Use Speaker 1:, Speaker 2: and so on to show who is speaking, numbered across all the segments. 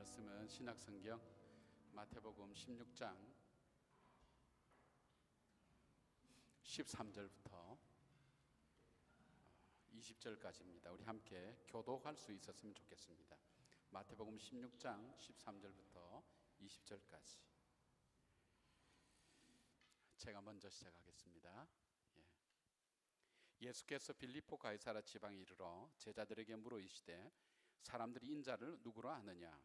Speaker 1: 말씀은 신약성경 마태복음 16장 13절부터 20절까지입니다. 우리 함께 교독할 수 있었으면 좋겠습니다. 마태복음 16장 13절부터 20절까지. 제가 먼저 시작하겠습니다. 예수께서 빌립보 가이사라 지방에 이르러 제자들에게 물으시되 사람들이 인자를 누구로 아느냐?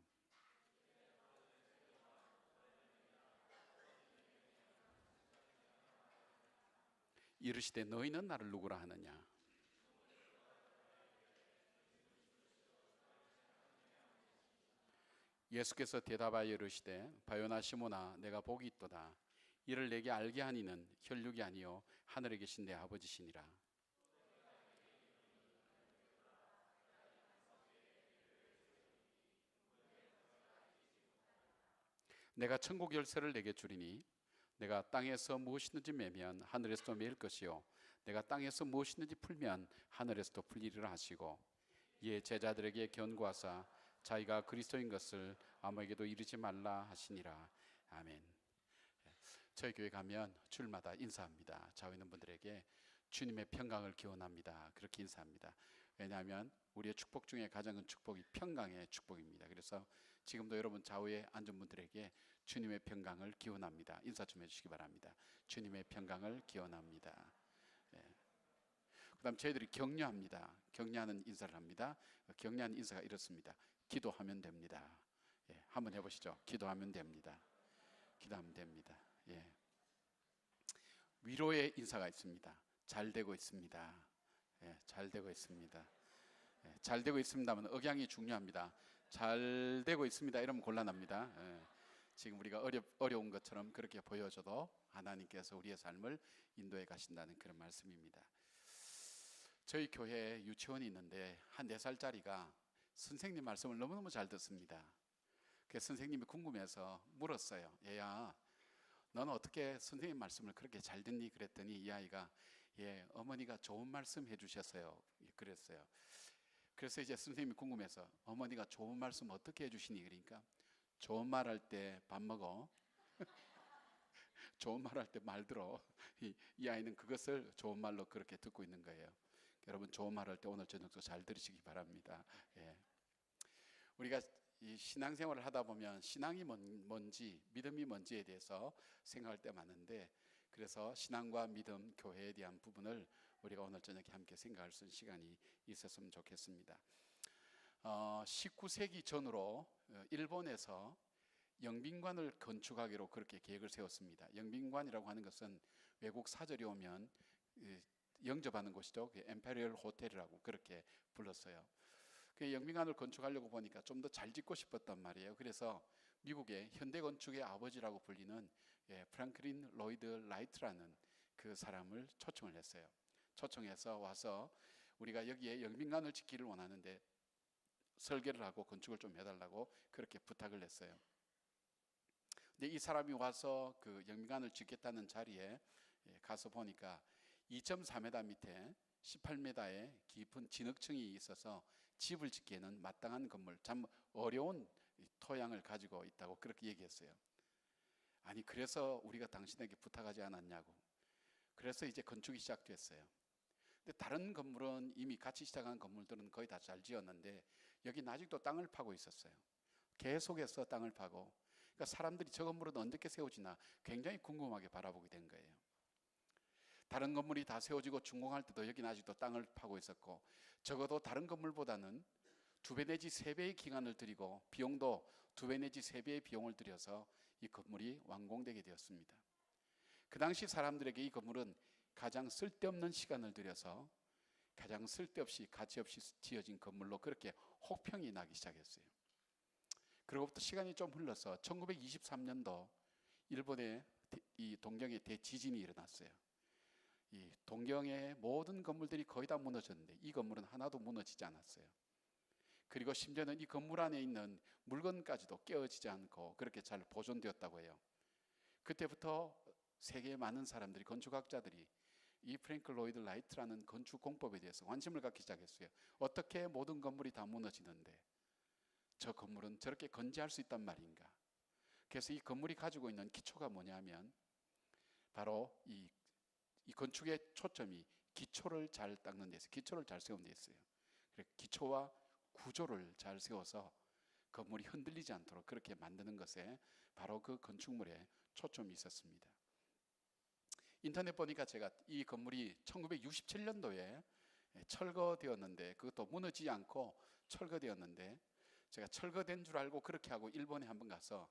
Speaker 1: 이르시되 너희는 나를 누구라 하느냐? 예수께서 대답하여 이르시되 바요나 시몬아 내가 복이 있도다. 이를 내게 알게 하니는 혈육이 아니요 하늘에 계신 내 아버지시니라. 내가 천국 열쇠를 내게 주리니 내가 땅에서 무엇이든지 매면 하늘에서도 매일 것이요 내가 땅에서 무엇이든지 풀면 하늘에서도 풀리리라 하시고 이에 제자들에게 견고하사 자기가 그리스도인 것을 아무에게도 이르지 말라 하시니라. 아멘. 저희 교회 가면 주일마다 인사합니다. 좌우에 있는 분들에게 주님의 평강을 기원합니다. 그렇게 인사합니다. 왜냐하면 우리의 축복 중에 가장 큰 축복이 평강의 축복입니다. 그래서 지금도 여러분 좌우에 앉은 분들에게 주님의 평강을 기원합니다. 인사 좀 해주시기 바랍니다. 주님의 평강을 기원합니다. 그 다음 저희들이 격려합니다. 격려하는 인사를 합니다. 격려하는 인사가 이렇습니다. 기도하면 됩니다. 한번 해보시죠. 기도하면 됩니다. 기도하면 됩니다. 위로의 인사가 있습니다. 잘 되고 있습니다. 잘 되고 있습니다. 잘 되고 있습니다만 억양이 중요합니다. 잘 되고 있습니다 이러면 곤란합니다. 지금 우리가 어려운 것처럼 그렇게 보여줘도 하나님께서 우리의 삶을 인도해 가신다는 그런 말씀입니다. 저희 교회에 유치원이 있는데 한 4살짜리가 선생님 말씀을 너무너무 잘 듣습니다. 그래서 선생님이 궁금해서 물었어요. 얘야 너는 어떻게 선생님 말씀을 그렇게 잘 듣니? 그랬더니 이 아이가 어머니가 좋은 말씀 해주셨어요. 그랬어요. 그래서 이제 선생님이 궁금해서 어머니가 좋은 말씀 어떻게 해주시니? 그러니까 좋은 말 할 때 밥 먹어. 좋은 말 할 때 말 들어. 이 아이는 그것을 좋은 말로 그렇게 듣고 있는 거예요. 여러분 좋은 말 할 때 오늘 저녁도 잘 들으시기 바랍니다. 우리가 이 신앙생활을 하다 보면 신앙이 뭔지 믿음이 뭔지에 대해서 생각할 때 많은데 그래서 신앙과 믿음, 교회에 대한 부분을 우리가 오늘 저녁에 함께 생각할 수 있는 시간이 있었으면 좋겠습니다. 19세기 전으로 일본에서 영빈관을 건축하기로 그렇게 계획을 세웠습니다. 영빈관이라고 하는 것은 외국 사절이 오면 영접하는 곳이죠. 엠페리얼 호텔이라고 그렇게 불렀어요. 그 영빈관을 건축하려고 보니까 좀 더 잘 짓고 싶었단 말이에요. 그래서 미국의 현대 건축의 아버지라고 불리는 프랭클린 로이드 라이트라는 그 사람을 초청을 했어요. 초청해서 와서 우리가 여기에 영빈관을 짓기를 원하는데 설계를 하고 건축을 좀 해달라고 그렇게 부탁을 했어요. 근데 이 사람이 와서 그 영빈관을 짓겠다는 자리에 가서 보니까 2.4m 밑에 18m의 깊은 진흙층이 있어서 집을 짓기에는 마땅한 건물, 참 어려운 토양을 가지고 있다고 그렇게 얘기했어요. 아니 그래서 우리가 당신에게 부탁하지 않았냐고. 그래서 이제 건축이 시작됐어요. 근데 다른 건물은 이미 같이 시작한 건물들은 거의 다 잘 지었는데 여기는 아직도 땅을 파고 있었어요. 계속해서 땅을 파고, 그러니까 사람들이 저 건물은 어떻게 세워지나 굉장히 궁금하게 바라보게 된 거예요. 다른 건물이 다 세워지고 준공할 때도 여기는 아직도 땅을 파고 있었고 적어도 다른 건물보다는 2배 내지 3배의 기간을 들이고 비용도 2배 내지 3배의 비용을 들여서 이 건물이 완공되게 되었습니다. 그 당시 사람들에게 이 건물은 가장 쓸데없는 시간을 들여서 가장 쓸데없이 가치없이 지어진 건물로 그렇게 혹평이 나기 시작했어요. 그로부터 시간이 좀 흘러서 1923년도 일본의 이 동경에 대지진이 일어났어요. 이 동경의 모든 건물들이 거의 다 무너졌는데 이 건물은 하나도 무너지지 않았어요. 그리고 심지어는 이 건물 안에 있는 물건까지도 깨어지지 않고 그렇게 잘 보존되었다고 해요. 그때부터 세계의 많은 사람들이, 건축학자들이 이 프랭클 로이드 라이트라는 건축 공법에 대해서 관심을 갖기 시작했어요. 어떻게 모든 건물이 다 무너지는데 저 건물은 저렇게 건재할 수 있단 말인가? 그래서 이 건물이 가지고 있는 기초가 뭐냐면 바로 이 건축의 초점이 기초를 잘 닦는 데서, 기초를 잘 세우는 데 있어요. 기초와 구조를 잘 세워서 건물이 흔들리지 않도록 그렇게 만드는 것에 바로 그 건축물에 초점이 있었습니다. 인터넷 보니까 제가 이 건물이 1967년도에 철거되었는데, 그것도 무너지지 않고 철거되었는데, 제가 철거된 줄 알고 그렇게 하고 일본에 한번 가서,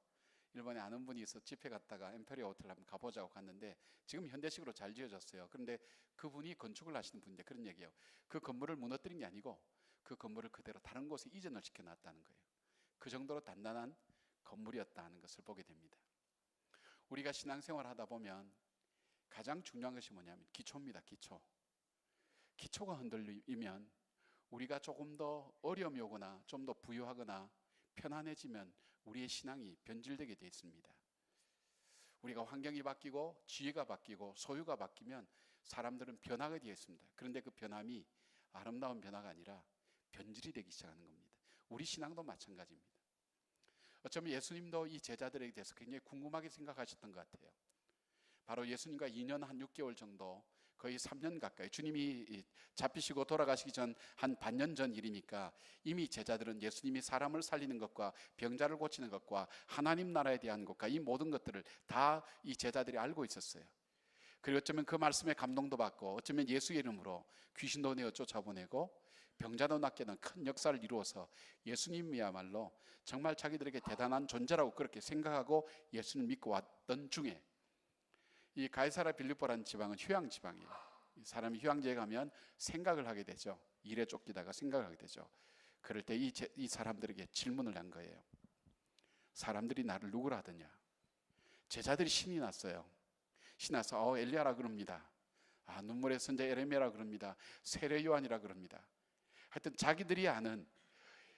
Speaker 1: 일본에 아는 분이 있어 집회 갔다가 엠페리어 호텔 한번 가보자고 갔는데 지금 현대식으로 잘 지어졌어요. 그런데 그분이 건축을 하시는 분인데 그런 얘기예요. 그 건물을 무너뜨린 게 아니고 그 건물을 그대로 다른 곳에 이전을 시켜놨다는 거예요. 그 정도로 단단한 건물이었다는 것을 보게 됩니다. 우리가 신앙생활 하다 보면 가장 중요한 것이 뭐냐면 기초입니다. 기초가 흔들리면 우리가 조금 더 어려움이 오거나 좀 더 부유하거나 편안해지면 우리의 신앙이 변질되게 되어 있습니다. 우리가 환경이 바뀌고 지혜가 바뀌고 소유가 바뀌면 사람들은 변하게 되어 있습니다. 그런데 그 변함이 아름다운 변화가 아니라 변질이 되기 시작하는 겁니다. 우리 신앙도 마찬가지입니다. 어쩌면 예수님도 이 제자들에 대해서 굉장히 궁금하게 생각하셨던 것 같아요. 바로 예수님과 2년 한 6개월 정도, 거의 3년 가까이, 주님이 잡히시고 돌아가시기 전 한 반년 전 일이니까 이미 제자들은 예수님이 사람을 살리는 것과 병자를 고치는 것과 하나님 나라에 대한 것과 이 모든 것들을 다 이 제자들이 알고 있었어요. 그리고 어쩌면 그 말씀에 감동도 받고 어쩌면 예수의 이름으로 귀신도 내어 쫓아보내고 병자도 낫게 하는 큰 역사를 이루어서 예수님이야말로 정말 자기들에게 대단한 존재라고 그렇게 생각하고 예수님을 믿고 왔던 중에, 이 가이사랴 빌립보라는 지방은 휴양 지방이에요. 사람이 휴양지에 가면 생각을 하게 되죠. 일에 쫓기다가 생각을 하게 되죠. 그럴 때 이 사람들에게 질문을 한 거예요. 사람들이 나를 누구라 하더냐? 제자들이 신이 났어요. 신이 나서 엘리야라 그럽니다. 눈물의 선자 에레미야라 그럽니다. 세례 요한이라 그럽니다. 하여튼 자기들이 아는,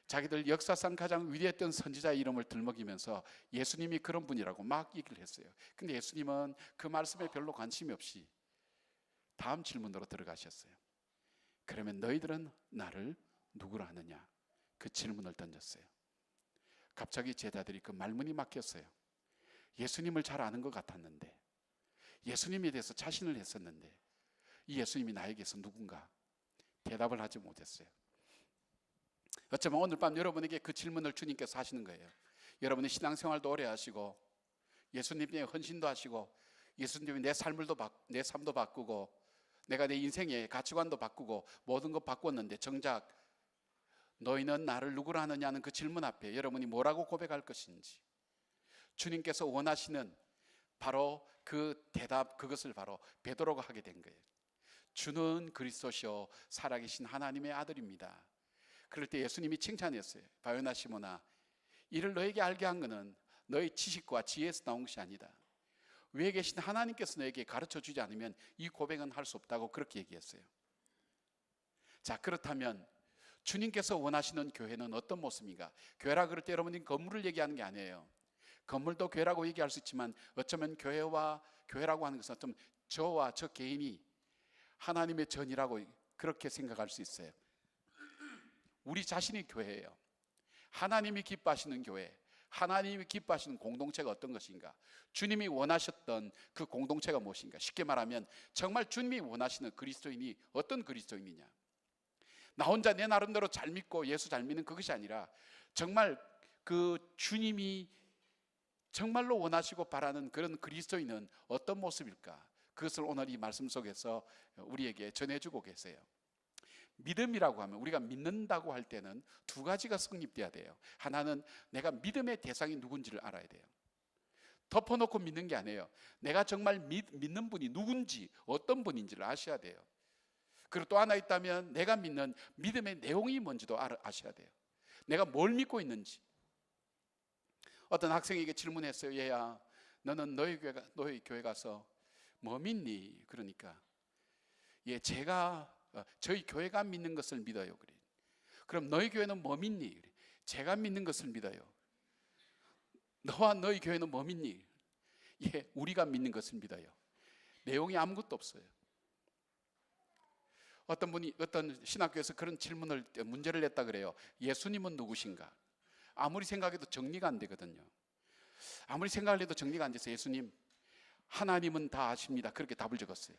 Speaker 1: 자기들 역사상 가장 위대했던 선지자의 이름을 들먹이면서 예수님이 그런 분이라고 막 얘기를 했어요. 근데 예수님은 그 말씀에 별로 관심이 없이 다음 질문으로 들어가셨어요. 그러면 너희들은 나를 누구라 하느냐? 그 질문을 던졌어요. 갑자기 제자들이 그 말문이 막혔어요. 예수님을 잘 아는 것 같았는데, 예수님에 대해서 자신을 했었는데 이 예수님이 나에게서 누군가 대답을 하지 못했어요. 어쩌면 오늘 밤 여러분에게 그 질문을 주님께서 하시는 거예요. 여러분이 신앙생활도 오래 하시고 예수님 때문에 헌신도 하시고 예수님 때문에 내 삶도 바꾸고 내가 내 인생의 가치관도 바꾸고 모든 것 바꿨는데 정작 너희는 나를 누구라 하느냐는 그 질문 앞에 여러분이 뭐라고 고백할 것인지, 주님께서 원하시는 바로 그 대답, 그것을 바로 베드로가 하게 된 거예요. 주는 그리스도시요 살아계신 하나님의 아들입니다. 그럴 때 예수님이 칭찬했어요. 바요나 시모나, 이를 너에게 알게 한 것은 너의 지식과 지혜에서 나온 것이 아니다. 위에 계신 하나님께서 너에게 가르쳐 주지 않으면 이 고백은 할 수 없다고 그렇게 얘기했어요. 자, 그렇다면 주님께서 원하시는 교회는 어떤 모습인가? 교회라 그럴 때 여러분이 건물을 얘기하는 게 아니에요. 건물도 교회라고 얘기할 수 있지만 어쩌면 교회라고 하는 것은 좀 저와 저 개인이 하나님의 전이라고 그렇게 생각할 수 있어요. 우리 자신이 교회예요. 하나님이 기뻐하시는 교회, 하나님이 기뻐하시는 공동체가 어떤 것인가? 주님이 원하셨던 그 공동체가 무엇인가? 쉽게 말하면 정말 주님이 원하시는 그리스도인이 어떤 그리스도인이냐? 나 혼자 내 나름대로 잘 믿고 예수 잘 믿는 그것이 아니라 정말 그 주님이 정말로 원하시고 바라는 그런 그리스도인은 어떤 모습일까? 그것을 오늘 이 말씀 속에서 우리에게 전해주고 계세요. 믿음이라고 하면, 우리가 믿는다고 할 때는 두 가지가 성립돼야 돼요. 하나는 내가 믿음의 대상이 누군지를 알아야 돼요. 덮어놓고 믿는 게 아니에요. 내가 정말 믿는 분이 누군지, 어떤 분인지를 아셔야 돼요. 그리고 또 하나 있다면 내가 믿는 믿음의 내용이 뭔지도 아셔야 돼요. 내가 뭘 믿고 있는지. 어떤 학생에게 질문했어요. 얘야, 너는 너희 교회 가서 뭐 믿니? 그러니까 제가 저희 교회가 믿는 것을 믿어요. 그래. 그럼 너희 교회는 뭐 믿니? 그래. 제가 믿는 것을 믿어요. 너와 너희 교회는 뭐 믿니? 우리가 믿는 것을 믿어요. 내용이 아무것도 없어요. 어떤 분이 어떤 신학교에서 그런 문제를 냈다 그래요. 예수님은 누구신가? 아무리 생각해도 정리가 안 되거든요. 아무리 생각을 해도 정리가 안 돼서 예수님, 하나님은 다 아십니다, 그렇게 답을 적었어요.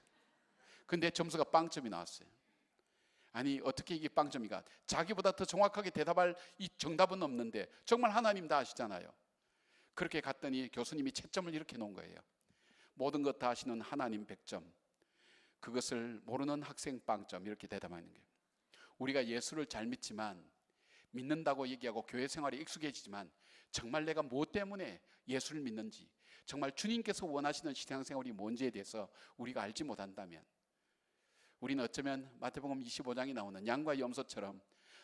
Speaker 1: 근데 점수가 빵점이 나왔어요. 아니, 어떻게 이게 빵점이가? 자기보다 더 정확하게 대답할 이 정답은 없는데 정말 하나님 다 아시잖아요. 그렇게 갔더니 교수님이 채점을 이렇게 놓은 거예요. 모든 것 다 아시는 하나님 100점, 그것을 모르는 학생 빵점, 이렇게 대답하는 거예요. 우리가 예수를 잘 믿지만, 믿는다고 얘기하고 교회 생활에 익숙해지지만 정말 내가 무엇 때문에 예수를 믿는지, 정말 주님께서 원하시는 신앙생활이 뭔지에 대해서 우리가 알지 못한다면, 우리는 어쩌면 마태복음 25장에 나오는 양과 염소처럼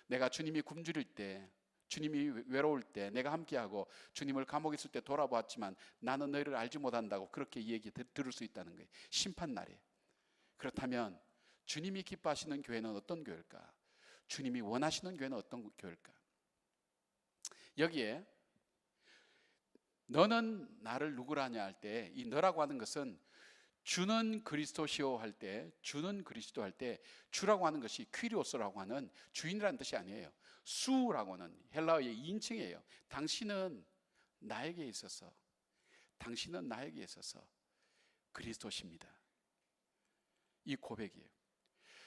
Speaker 1: 내가 주님이 굶주릴 때, 주님이 외로울 때 내가 함께하고 주님을 감옥에 있을 때 돌아보았지만 나는 너희를 알지 못한다고 그렇게 이 얘기 들을 수 있다는 거예요. 심판날에. 그렇다면 주님이 기뻐하시는 교회는 어떤 교회일까? 주님이 원하시는 교회는 어떤 교회일까? 여기에 너는 나를 누구라냐 할 때, 이 너라고 하는 것은 주는 그리스도시오 할 때, 주는 그리스도 할 때, 주라고 하는 것이 퀴리오스라고 하는 주인이라는 뜻이 아니에요. 수라고 하는 헬라어의 2인칭이에요. 당신은 나에게 있어서, 당신은 나에게 있어서 그리스도십니다. 이 고백이에요.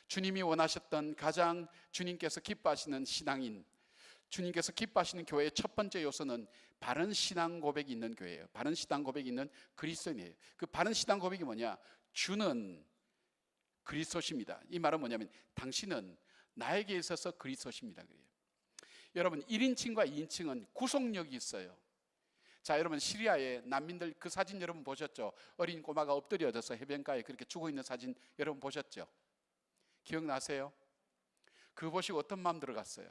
Speaker 1: 주님이 원하셨던 가장 주님께서 기뻐하시는 신앙인, 주님께서 기뻐하시는 교회의 첫 번째 요소는 바른 신앙 고백이 있는 교회예요. 바른 신앙 고백이 있는 그리스도인이에요. 그 바른 신앙 고백이 뭐냐? 주는 그리스도십니다. 이 말은 뭐냐면 당신은 나에게 있어서 그리스도십니다. 그래요. 여러분, 1인칭과 2인칭은 구속력이 있어요. 자, 여러분, 시리아의 난민들 그 사진 여러분 보셨죠? 어린 꼬마가 엎드려져서 해변가에 그렇게 죽어 있는 사진 여러분 보셨죠? 기억나세요? 그거 보시고 어떤 마음 들어갔어요?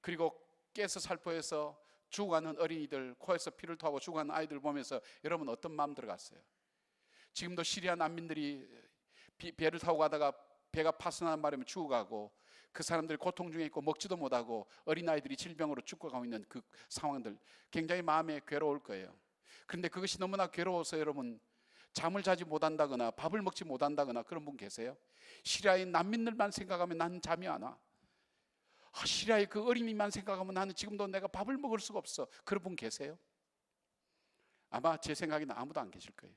Speaker 1: 그리고 깨서 살포해서 죽어가는 어린이들, 코에서 피를 토하고 죽어가는 아이들 보면서 여러분 어떤 마음 들어갔어요? 지금도 시리아 난민들이 배를 타고 가다가 배가 파손한 바람에 죽어가고, 그 사람들이 고통 중에 있고 먹지도 못하고 어린아이들이 질병으로 죽어가고 있는 그 상황들, 굉장히 마음에 괴로울 거예요. 그런데 그것이 너무나 괴로워서 여러분 잠을 자지 못한다거나 밥을 먹지 못한다거나 그런 분 계세요? 시리아의 난민들만 생각하면 나는 잠이 안 와. 시리아의 그 어린이만 생각하면 나는 지금도 내가 밥을 먹을 수가 없어. 그런 분 계세요? 아마 제 생각에는 아무도 안 계실 거예요.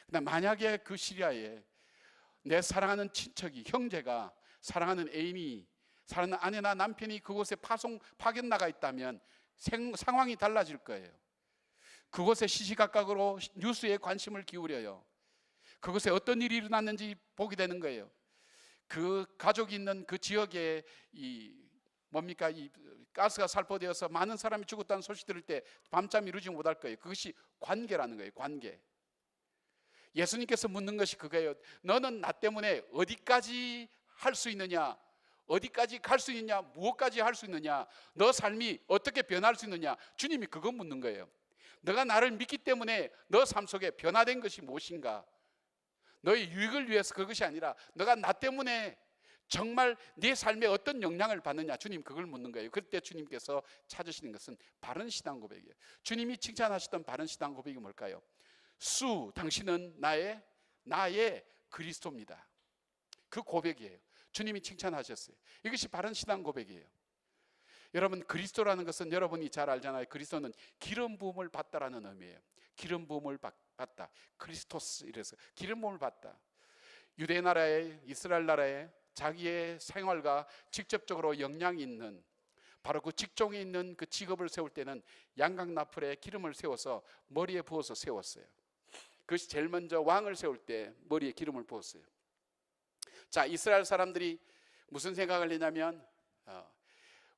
Speaker 1: 근데 만약에 그 시리아에 내 사랑하는 친척이, 형제가, 사랑하는 애인이, 사랑하는 아내나 남편이 그곳에 파견 나가 있다면 상황이 달라질 거예요. 그곳에 시시각각으로 뉴스에 관심을 기울여요. 그곳에 어떤 일이 일어났는지 보게 되는 거예요. 그 가족이 있는 그 지역에 이 가스가 살포되어서 많은 사람이 죽었다는 소식 들을 때 밤잠 이루지 못할 거예요. 그것이 관계라는 거예요. 관계. 예수님께서 묻는 것이 그거예요. 너는 나 때문에 어디까지 할 수 있느냐? 어디까지 갈 수 있느냐? 무엇까지 할 수 있느냐? 너 삶이 어떻게 변할 수 있느냐? 주님이 그거 묻는 거예요. 너가 나를 믿기 때문에 너 삶 속에 변화된 것이 무엇인가? 너의 유익을 위해서 그것이 아니라 너가 나 때문에 정말 네 삶에 어떤 영향을 받느냐? 주님 그걸 묻는 거예요. 그때 주님께서 찾으시는 것은 바른 신앙 고백이에요. 주님이 칭찬하시던 바른 신앙 고백이 뭘까요? 당신은 나의 그리스도입니다. 그 고백이에요. 주님이 칭찬하셨어요. 이것이 바른 신앙 고백이에요. 여러분, 그리스도라는 것은 여러분이 잘 알잖아요. 그리스도는 기름 부음을 받다라는 의미예요. 기름 부음을 받다. 크리스토스, 이래서 기름 부음을 받다. 유대 나라에, 이스라엘 나라에 자기의 생활과 직접적으로 영향이 있는, 바로 그 직종에 있는 그 직업을 세울 때는 양각 나풀에 기름을 세워서 머리에 부어서 세웠어요. 그것이 제일 먼저 왕을 세울 때 머리에 기름을 부었어요. 자, 이스라엘 사람들이 무슨 생각을 했냐면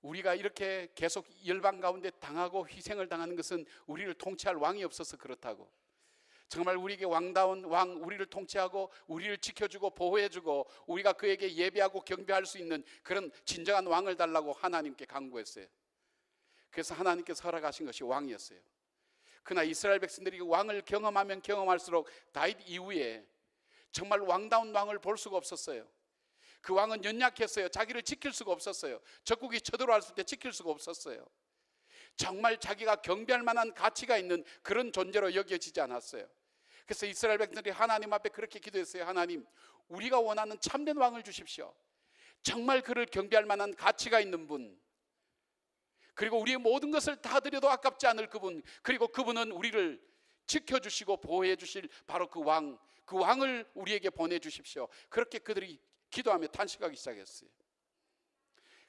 Speaker 1: 우리가 이렇게 계속 열방 가운데 당하고 희생을 당하는 것은 우리를 통치할 왕이 없어서 그렇다고, 정말 우리에게 왕다운 왕, 우리를 통치하고 우리를 지켜주고 보호해주고 우리가 그에게 예배하고 경배할 수 있는 그런 진정한 왕을 달라고 하나님께 간구했어요. 그래서 하나님께서 허락하신 것이 왕이었어요. 그러나 이스라엘 백성들이 왕을 경험하면 경험할수록 다윗 이후에 정말 왕다운 왕을 볼 수가 없었어요. 그 왕은 연약했어요. 자기를 지킬 수가 없었어요. 적국이 쳐들어왔을 때 지킬 수가 없었어요. 정말 자기가 경배할 만한 가치가 있는 그런 존재로 여겨지지 않았어요. 그래서 이스라엘 백성들이 하나님 앞에 그렇게 기도했어요. 하나님, 우리가 원하는 참된 왕을 주십시오. 정말 그를 경배할 만한 가치가 있는 분, 그리고 우리의 모든 것을 다 드려도 아깝지 않을 그분, 그리고 그분은 우리를 지켜주시고 보호해 주실 바로 그 왕을 우리에게 보내주십시오. 그렇게 그들이 기도하며 탄식하기 시작했어요.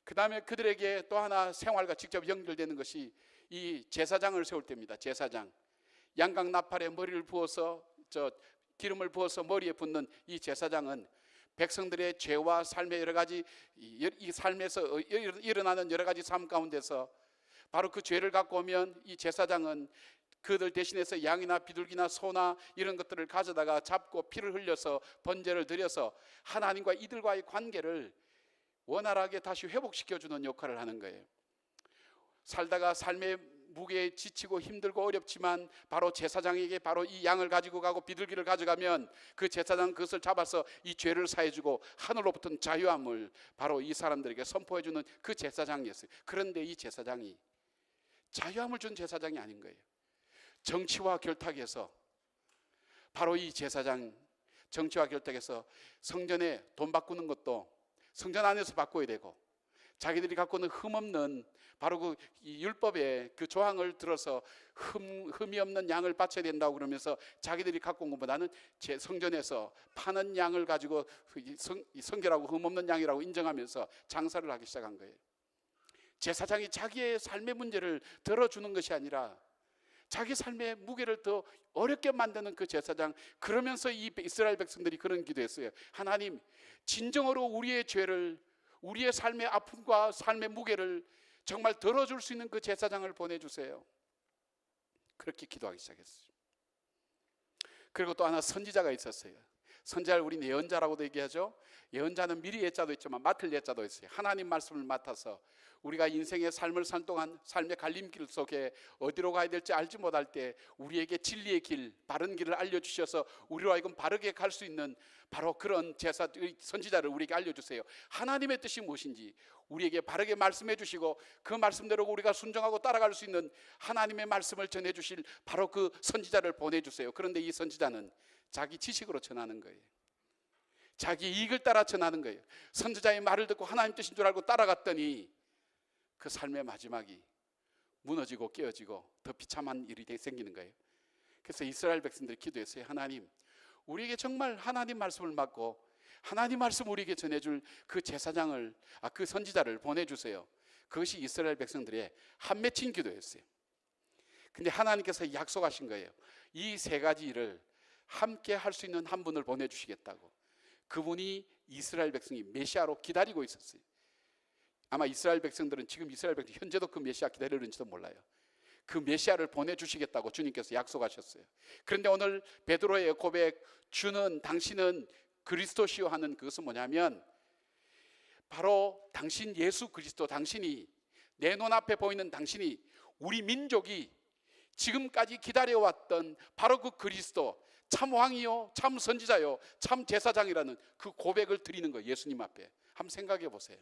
Speaker 1: 그 다음에 그들에게 또 하나 생활과 직접 연결되는 것이 이 제사장을 세울 때입니다. 제사장, 양각 나팔에 머리를 부어서 기름을 부어서 머리에 붓는 이 제사장은 백성들의 죄와 삶의 여러 가지, 이 삶에서 일어나는 여러 가지 삶 가운데서 바로 그 죄를 갖고 오면 이 제사장은 그들 대신해서 양이나 비둘기나 소나 이런 것들을 가져다가 잡고 피를 흘려서 번제를 드려서 하나님과 이들과의 관계를 원활하게 다시 회복시켜주는 역할을 하는 거예요. 살다가 삶의 무게에 지치고 힘들고 어렵지만 바로 제사장에게 바로 이 양을 가지고 가고 비둘기를 가져가면 그 제사장은 그것을 잡아서 이 죄를 사해주고 하늘로부터 자유함을 바로 이 사람들에게 선포해주는 그 제사장이었어요. 그런데 이 제사장이 자유함을 준 제사장이 아닌 거예요. 정치와 결탁해서 바로 이 제사장 정치와 결탁해서 성전에 돈 바꾸는 것도 성전 안에서 바꿔야 되고, 자기들이 갖고 있는 흠없는 바로 그 율법의 그 조항을 들어서 흠이 없는 양을 바쳐야 된다고 그러면서 자기들이 갖고 온 것보다는 제 성전에서 파는 양을 가지고 성결하고 흠없는 양이라고 인정하면서 장사를 하기 시작한 거예요. 제사장이 자기의 삶의 문제를 들어주는 것이 아니라 자기 삶의 무게를 더 어렵게 만드는 그 제사장, 그러면서 이 이스라엘 백성들이 그런 기도했어요. 하나님, 진정으로 우리의 죄를, 우리의 삶의 아픔과 삶의 무게를 정말 덜어줄 수 있는 그 제사장을 보내주세요. 그렇게 기도하기 시작했어요. 그리고 또 하나 선지자가 있었어요. 선지자를 우리는 예언자라고도 얘기하죠. 예언자는 미리 예자도 있지만 맡을 예자도 있어요. 하나님 말씀을 맡아서 우리가 인생의 삶을 산 동안 삶의 갈림길 속에 어디로 가야 될지 알지 못할 때 우리에게 진리의 길, 바른 길을 알려주셔서 우리로 하여금 바르게 갈 수 있는 바로 그런 선지자를 우리에게 알려주세요. 하나님의 뜻이 무엇인지 우리에게 바르게 말씀해 주시고 그 말씀대로 우리가 순종하고 따라갈 수 있는 하나님의 말씀을 전해 주실 바로 그 선지자를 보내주세요. 그런데 이 선지자는 자기 지식으로 전하는 거예요. 자기 이익을 따라 전하는 거예요. 선지자의 말을 듣고 하나님 뜻인 줄 알고 따라갔더니 그 삶의 마지막이 무너지고 깨어지고 더 비참한 일이 생기는 거예요. 그래서 이스라엘 백성들이 기도했어요. 하나님, 우리에게 정말 하나님 말씀을 맡고 하나님 말씀 우리에게 전해줄 그 제사장을, 그 선지자를 보내주세요. 그것이 이스라엘 백성들의 한 맺힌 기도였어요. 근데 하나님께서 약속하신 거예요. 이 세 가지 일을 함께 할 수 있는 한 분을 보내주시겠다고. 그분이 이스라엘 백성이 메시아로 기다리고 있었어요. 아마 이스라엘 백성들은 지금 이스라엘 백성 현재도 그 메시아 기다리는지도 몰라요. 그 메시아를 보내주시겠다고 주님께서 약속하셨어요. 그런데 오늘 베드로의 고백, 주는, 당신은 그리스도시요 하는 그것은 뭐냐면 바로 당신 예수 그리스도, 당신이, 내 눈앞에 보이는 당신이, 우리 민족이 지금까지 기다려왔던 바로 그 그리스도, 참 왕이요, 참 선지자요, 참 제사장이라는 그 고백을 드리는 거예요. 예수님 앞에. 한번 생각해 보세요.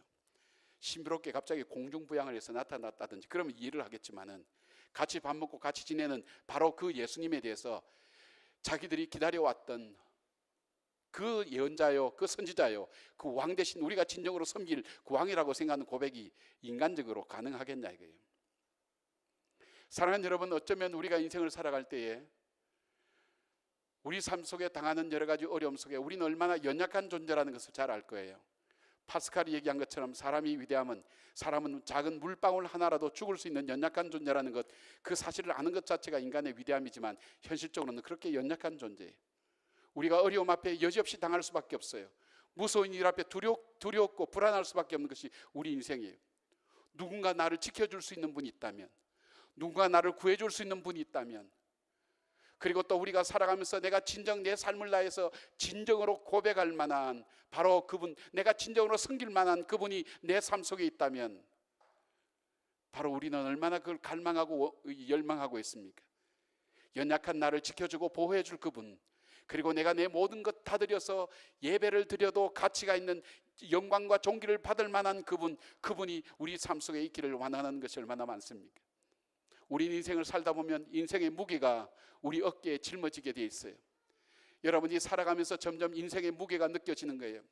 Speaker 1: 신비롭게 갑자기 공중부양을 해서 나타났다든지 그러면 이해를 하겠지만은 같이 밥 먹고 같이 지내는 바로 그 예수님에 대해서 자기들이 기다려왔던 그 예언자요, 그 선지자요, 그 왕 대신 우리가 진정으로 섬길 그 왕이라고 생각하는 고백이 인간적으로 가능하겠냐 이거예요. 사랑하는 여러분, 어쩌면 우리가 인생을 살아갈 때에 우리 삶 속에 당하는 여러 가지 어려움 속에 우리는 얼마나 연약한 존재라는 것을 잘 알 거예요. 파스칼이 얘기한 것처럼 사람이 위대함은 사람은 작은 물방울 하나라도 죽을 수 있는 연약한 존재라는 것, 그 사실을 아는 것 자체가 인간의 위대함이지만 현실적으로는 그렇게 연약한 존재예요. 우리가 어려움 앞에 여지없이 당할 수밖에 없어요. 무서운 일 앞에 두렵고 불안할 수밖에 없는 것이 우리 인생이에요. 누군가 나를 지켜줄 수 있는 분이 있다면, 누군가 나를 구해줄 수 있는 분이 있다면, 그리고 또 우리가 살아가면서 내가 진정 내 삶을 다해서 진정으로 고백할 만한 바로 그분, 내가 진정으로 섬길 만한 그분이 내 삶 속에 있다면 바로 우리는 얼마나 그걸 갈망하고 열망하고 있습니까? 연약한 나를 지켜주고 보호해 줄 그분, 그리고 내가 내 모든 것 다 드려서 예배를 드려도 가치가 있는 영광과 존귀를 받을 만한 그분이 우리 삶 속에 있기를 원하는 것이 얼마나 많습니까? 우리 인생을 살다 보면 인생의 무게가 우리 어깨에 짊어지게 돼 있어요. 여러분이 살아가면서 점점 인생의 무게가 느껴지는 거예요.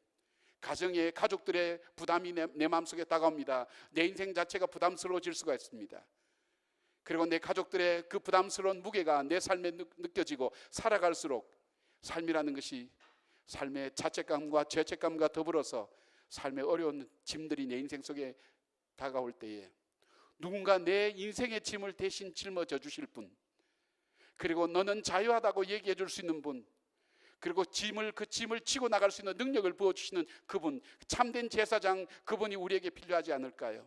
Speaker 1: 가정의 가족들의 부담이 내 마음속에 다가옵니다. 내 인생 자체가 부담스러워질 수가 있습니다. 그리고 내 가족들의 그 부담스러운 무게가 내 삶에 느껴지고 살아갈수록 삶이라는 것이 삶의 자책감과 죄책감과 더불어서 삶의 어려운 짐들이 내 인생 속에 다가올 때에 누군가 내 인생의 짐을 대신 짊어져 주실 분, 그리고 너는 자유하다고 얘기해 줄 수 있는 분, 그리고 그 짐을 지고 나갈 수 있는 능력을 부어주시는 그분, 참된 제사장, 그분이 우리에게 필요하지 않을까요?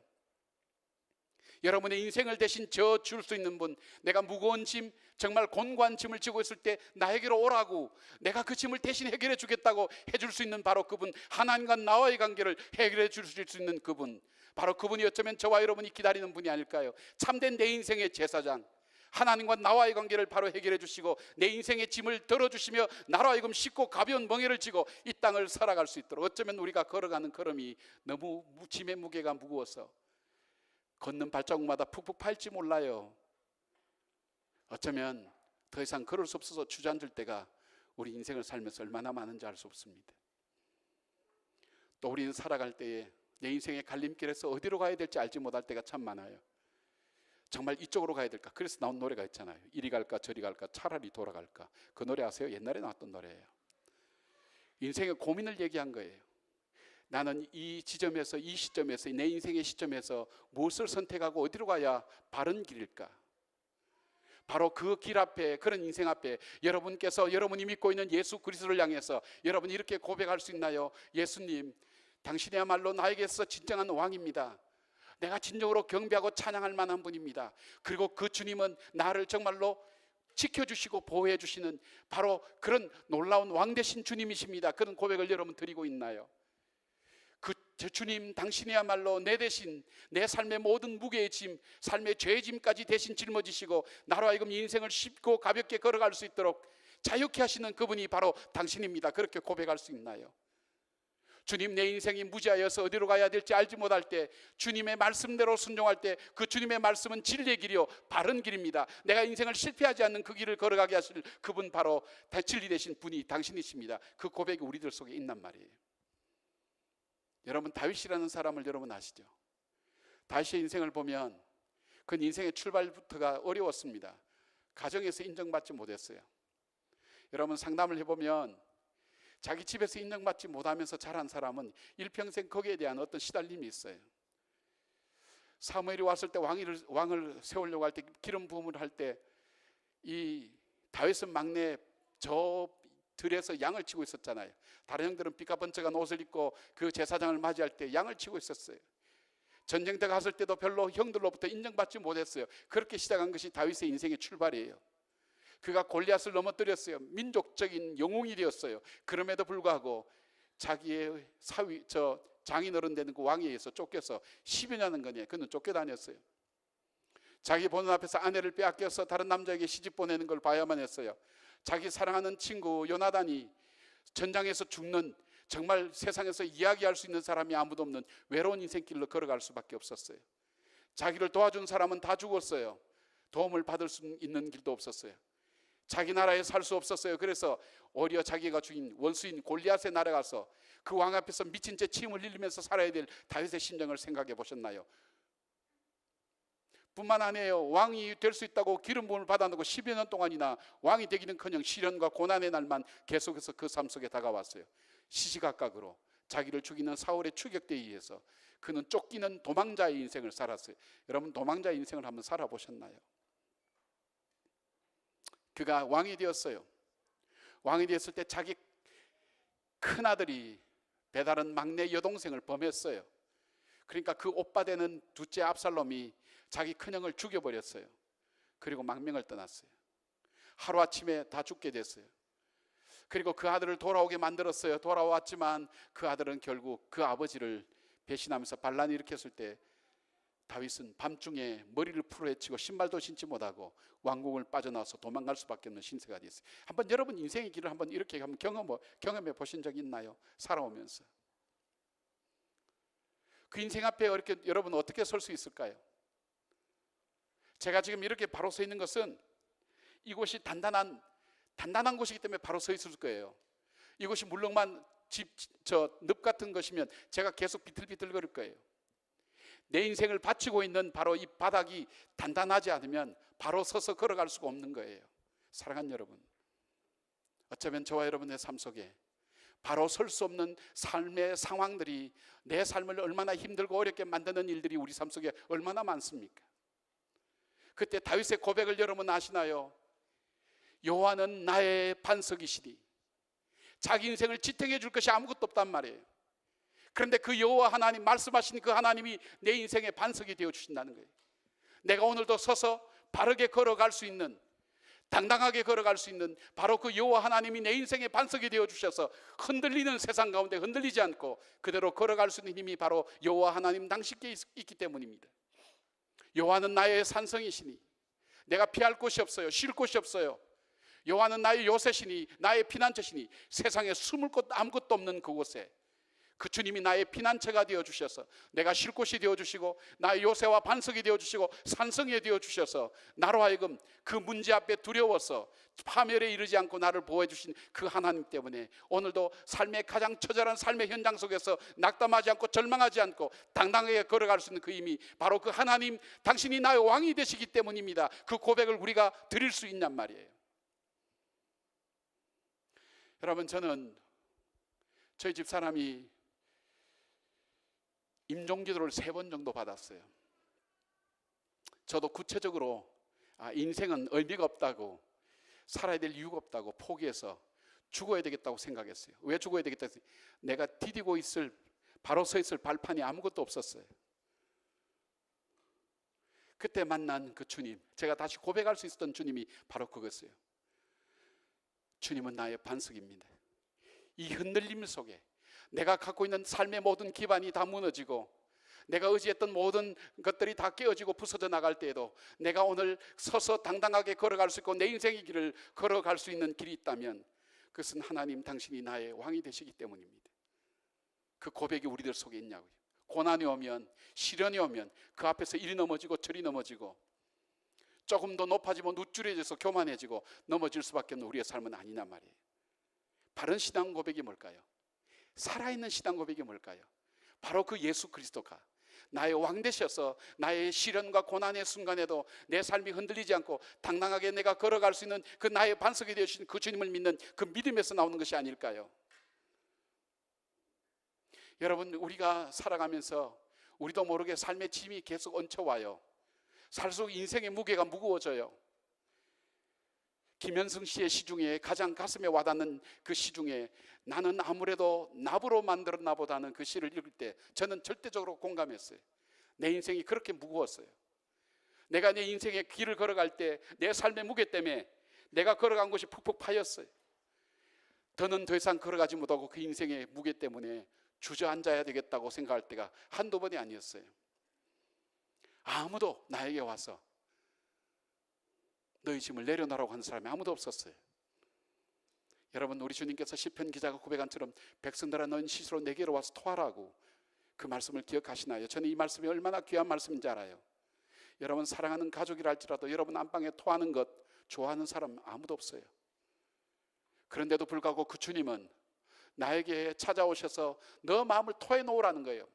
Speaker 1: 여러분의 인생을 대신 져줄 수 있는 분, 내가 무거운 짐, 정말 곤고한 짐을 지고 있을 때 나에게로 오라고, 내가 그 짐을 대신 해결해 주겠다고 해줄 수 있는 바로 그분, 하나님과 나와의 관계를 해결해 줄 수 있는 그분, 바로 그분이 어쩌면 저와 여러분이 기다리는 분이 아닐까요? 참된 내 인생의 제사장, 하나님과 나와의 관계를 바로 해결해 주시고 내 인생의 짐을 덜어주시며 나로 하여금 쉽고 가벼운 멍에를 지고 이 땅을 살아갈 수 있도록, 어쩌면 우리가 걸어가는 걸음이 너무 짐의 무게가 무거워서 걷는 발자국마다 푹푹 파일지 몰라요. 어쩌면 더 이상 걸을 수 없어서 주저앉을 때가 우리 인생을 살면서 얼마나 많은지 알 수 없습니다. 또 우리는 살아갈 때에 내 인생의 갈림길에서 어디로 가야 될지 알지 못할 때가 참 많아요. 정말 이쪽으로 가야 될까? 그래서 나온 노래가 있잖아요. 이리 갈까 저리 갈까 차라리 돌아갈까. 그 노래 아세요? 옛날에 나왔던 노래예요. 인생의 고민을 얘기한 거예요. 나는 이 지점에서, 이 시점에서, 내 인생의 시점에서 무엇을 선택하고 어디로 가야 바른 길일까? 바로 그 길 앞에, 그런 인생 앞에 여러분께서 여러분이 믿고 있는 예수 그리스도를 향해서 여러분이 이렇게 고백할 수 있나요? 예수님, 당신이야말로 나에게서 진정한 왕입니다. 내가 진정으로 경배하고 찬양할 만한 분입니다. 그리고 그 주님은 나를 정말로 지켜주시고 보호해 주시는 바로 그런 놀라운 왕 되신 주님이십니다. 그런 고백을 여러분 드리고 있나요? 그 주님, 당신이야말로 내 대신 내 삶의 모든 무게의 짐, 삶의 죄의 짐까지 대신 짊어지시고 나로 하여금 인생을 쉽고 가볍게 걸어갈 수 있도록 자유케 하시는 그분이 바로 당신입니다. 그렇게 고백할 수 있나요? 주님, 내 인생이 무지하여서 어디로 가야 될지 알지 못할 때 주님의 말씀대로 순종할 때 그 주님의 말씀은 진리의 길이요 바른 길입니다. 내가 인생을 실패하지 않는 그 길을 걸어가게 하실 그분, 바로 진리 되신 분이 당신이십니다. 그 고백이 우리들 속에 있단 말이에요. 여러분, 다윗이라는 사람을 여러분 아시죠? 다윗의 인생을 보면 그 인생의 출발부터가 어려웠습니다. 가정에서 인정받지 못했어요. 여러분, 상담을 해보면 자기 집에서 인정받지 못하면서 자란 사람은 일평생 거기에 대한 어떤 시달림이 있어요. 사무엘이 왔을 때 왕을 세우려고 할 때, 기름 부음을 할 때 이 다윗은 막내 저 들에서 양을 치고 있었잖아요. 다른 형들은 삐까번쩍한 옷을 입고 그 제사장을 맞이할 때 양을 치고 있었어요. 전쟁터 갔을 때도 별로 형들로부터 인정받지 못했어요. 그렇게 시작한 것이 다윗의 인생의 출발이에요. 그가 골리앗을 넘어뜨렸어요. 민족적인 영웅이 되었어요. 그럼에도 불구하고 자기의 장인어른 되는 그 왕에 의해서 쫓겨서 10여 년간 그는 쫓겨다녔어요. 자기 보는 앞에서 아내를 빼앗겨서 다른 남자에게 시집 보내는 걸 봐야만 했어요. 자기 사랑하는 친구 요나단이 전장에서 죽는, 정말 세상에서 이야기할 수 있는 사람이 아무도 없는 외로운 인생길로 걸어갈 수밖에 없었어요. 자기를 도와준 사람은 다 죽었어요. 도움을 받을 수 있는 길도 없었어요. 자기 나라에 살 수 없었어요. 그래서 오히려 자기가 죽인 원수인 골리앗의 나라에 가서 그 왕 앞에서 미친 채 침을 흘리면서 살아야 될 다윗의 심정을 생각해 보셨나요? 뿐만 아니에요. 왕이 될 수 있다고 기름 부음을 받아놓고 10여 년 동안이나 왕이 되기는커녕 시련과 고난의 날만 계속해서 그 삶 속에 다가왔어요. 시시각각으로 자기를 죽이는 사울의 추격대에 의해서 그는 쫓기는 도망자의 인생을 살았어요. 여러분, 도망자의 인생을 한번 살아보셨나요? 그가 왕이 되었어요. 왕이 되었을 때 자기 큰아들이 배다른 막내 여동생을 범했어요. 그러니까 그 오빠 되는 둘째 압살롬이 자기 큰형을 죽여버렸어요. 그리고 망명을 떠났어요. 하루아침에 다 죽게 됐어요. 그리고 그 아들을 돌아오게 만들었어요. 돌아왔지만 그 아들은 결국 그 아버지를 배신하면서 반란을 일으켰을 때 다윗은 밤중에 머리를 풀어헤치고 신발도 신지 못하고 왕궁을 빠져나와서 도망갈 수밖에 없는 신세가 됐어요. 한번 여러분 인생의 길을 한번 이렇게 한번 경험해 보신 적 있나요? 살아오면서 그 인생 앞에 이렇게 여러분 어떻게 설 수 있을까요? 제가 지금 이렇게 바로 서 있는 것은 이곳이 단단한 곳이기 때문에 바로 서 있을 거예요. 이곳이 물렁만 늪 같은 것이면 제가 계속 비틀비틀거릴 거예요. 내 인생을 바치고 있는 바로 이 바닥이 단단하지 않으면 바로 서서 걸어갈 수가 없는 거예요. 사랑하는 여러분, 어쩌면 저와 여러분의 삶 속에 바로 설 수 없는 삶의 상황들이 내 삶을 얼마나 힘들고 어렵게 만드는 일들이 우리 삶 속에 얼마나 많습니까? 그때 다윗의 고백을 여러분 아시나요? 여호와는 나의 반석이시니 자기 인생을 지탱해 줄 것이 아무것도 없단 말이에요. 그런데 그 여호와 하나님, 말씀하신 그 하나님이 내 인생의 반석이 되어 주신다는 거예요. 내가 오늘도 서서 바르게 걸어갈 수 있는, 당당하게 걸어갈 수 있는 바로 그 여호와 하나님이 내 인생의 반석이 되어 주셔서 흔들리는 세상 가운데 흔들리지 않고 그대로 걸어갈 수 있는 힘이 바로 여호와 하나님 당신께 있기 때문입니다. 여호와는 나의 산성이시니 내가 피할 곳이 없어요. 쉴 곳이 없어요. 여호와는 나의 요새시니 나의 피난처시니 세상에 숨을 곳 아무것도 없는 그곳에 그 주님이 나의 피난처가 되어주셔서 내가 쉴 곳이 되어주시고 나의 요새와 반석이 되어주시고 산성이 되어주셔서 나로 하여금 그 문제 앞에 두려워서 파멸에 이르지 않고 나를 보호해주신 그 하나님 때문에 오늘도 삶의 가장 처절한 삶의 현장 속에서 낙담하지 않고 절망하지 않고 당당하게 걸어갈 수 있는 그 힘이 바로 그 하나님, 당신이 나의 왕이 되시기 때문입니다. 그 고백을 우리가 드릴 수 있냔 말이에요. 여러분, 저는 저희 집사람이 임종기도를 3번 정도 받았어요. 저도 구체적으로 인생은 의미가 없다고, 살아야 될 이유가 없다고 포기해서 죽어야 되겠다고 생각했어요. 왜 죽어야 되겠다 했어요? 내가 디디고 있을, 바로 서 있을 발판이 아무것도 없었어요. 그때 만난 그 주님, 제가 다시 고백할 수 있었던 주님이 바로 그것이에요. 주님은 나의 반석입니다. 이 흔들림 속에 내가 갖고 있는 삶의 모든 기반이 다 무너지고 내가 의지했던 모든 것들이 다 깨어지고 부서져 나갈 때에도 내가 오늘 서서 당당하게 걸어갈 수 있고 내 인생의 길을 걸어갈 수 있는 길이 있다면 그것은 하나님, 당신이 나의 왕이 되시기 때문입니다. 그 고백이 우리들 속에 있냐고요. 고난이 오면, 시련이 오면 그 앞에서 이리 넘어지고 저리 넘어지고 조금 더 높아지면 누추해져서 교만해지고 넘어질 수밖에 없는 우리의 삶은 아니란 말이에요. 바른 신앙 고백이 뭘까요? 살아있는 신앙 고백이 뭘까요? 바로 그 예수 그리스도가 나의 왕 되셔서 나의 시련과 고난의 순간에도 내 삶이 흔들리지 않고 당당하게 내가 걸어갈 수 있는 그 나의 반석이 되어주신 그 주님을 믿는 그 믿음에서 나오는 것이 아닐까요? 여러분, 우리가 살아가면서 우리도 모르게 삶의 짐이 계속 얹혀와요. 살수록 인생의 무게가 무거워져요. 김현승 씨의 시 중에 가장 가슴에 와닿는 그 시 중에 나는 아무래도 나부로 만들었나 보다는 그 시를 읽을 때 저는 절대적으로 공감했어요. 내 인생이 그렇게 무거웠어요. 내가 내 인생의 길을 걸어갈 때 내 삶의 무게 때문에 내가 걸어간 곳이 푹푹 파였어요. 더는 더 이상 걸어가지 못하고 그 인생의 무게 때문에 주저앉아야 되겠다고 생각할 때가 한두 번이 아니었어요. 아무도 나에게 와서 너희 짐을 내려놓으라고 하는 사람이 아무도 없었어요. 여러분, 우리 주님께서 시편 기자가 고백한처럼 백성들아 너는 스스로 내게로 와서 토하라고 그 말씀을 기억하시나요? 저는 이 말씀이 얼마나 귀한 말씀인지 알아요. 여러분, 사랑하는 가족이라 할지라도 여러분 안방에 토하는 것 좋아하는 사람 아무도 없어요. 그런데도 불구하고 그 주님은 나에게 찾아오셔서 너 마음을 토해 놓으라는 거예요.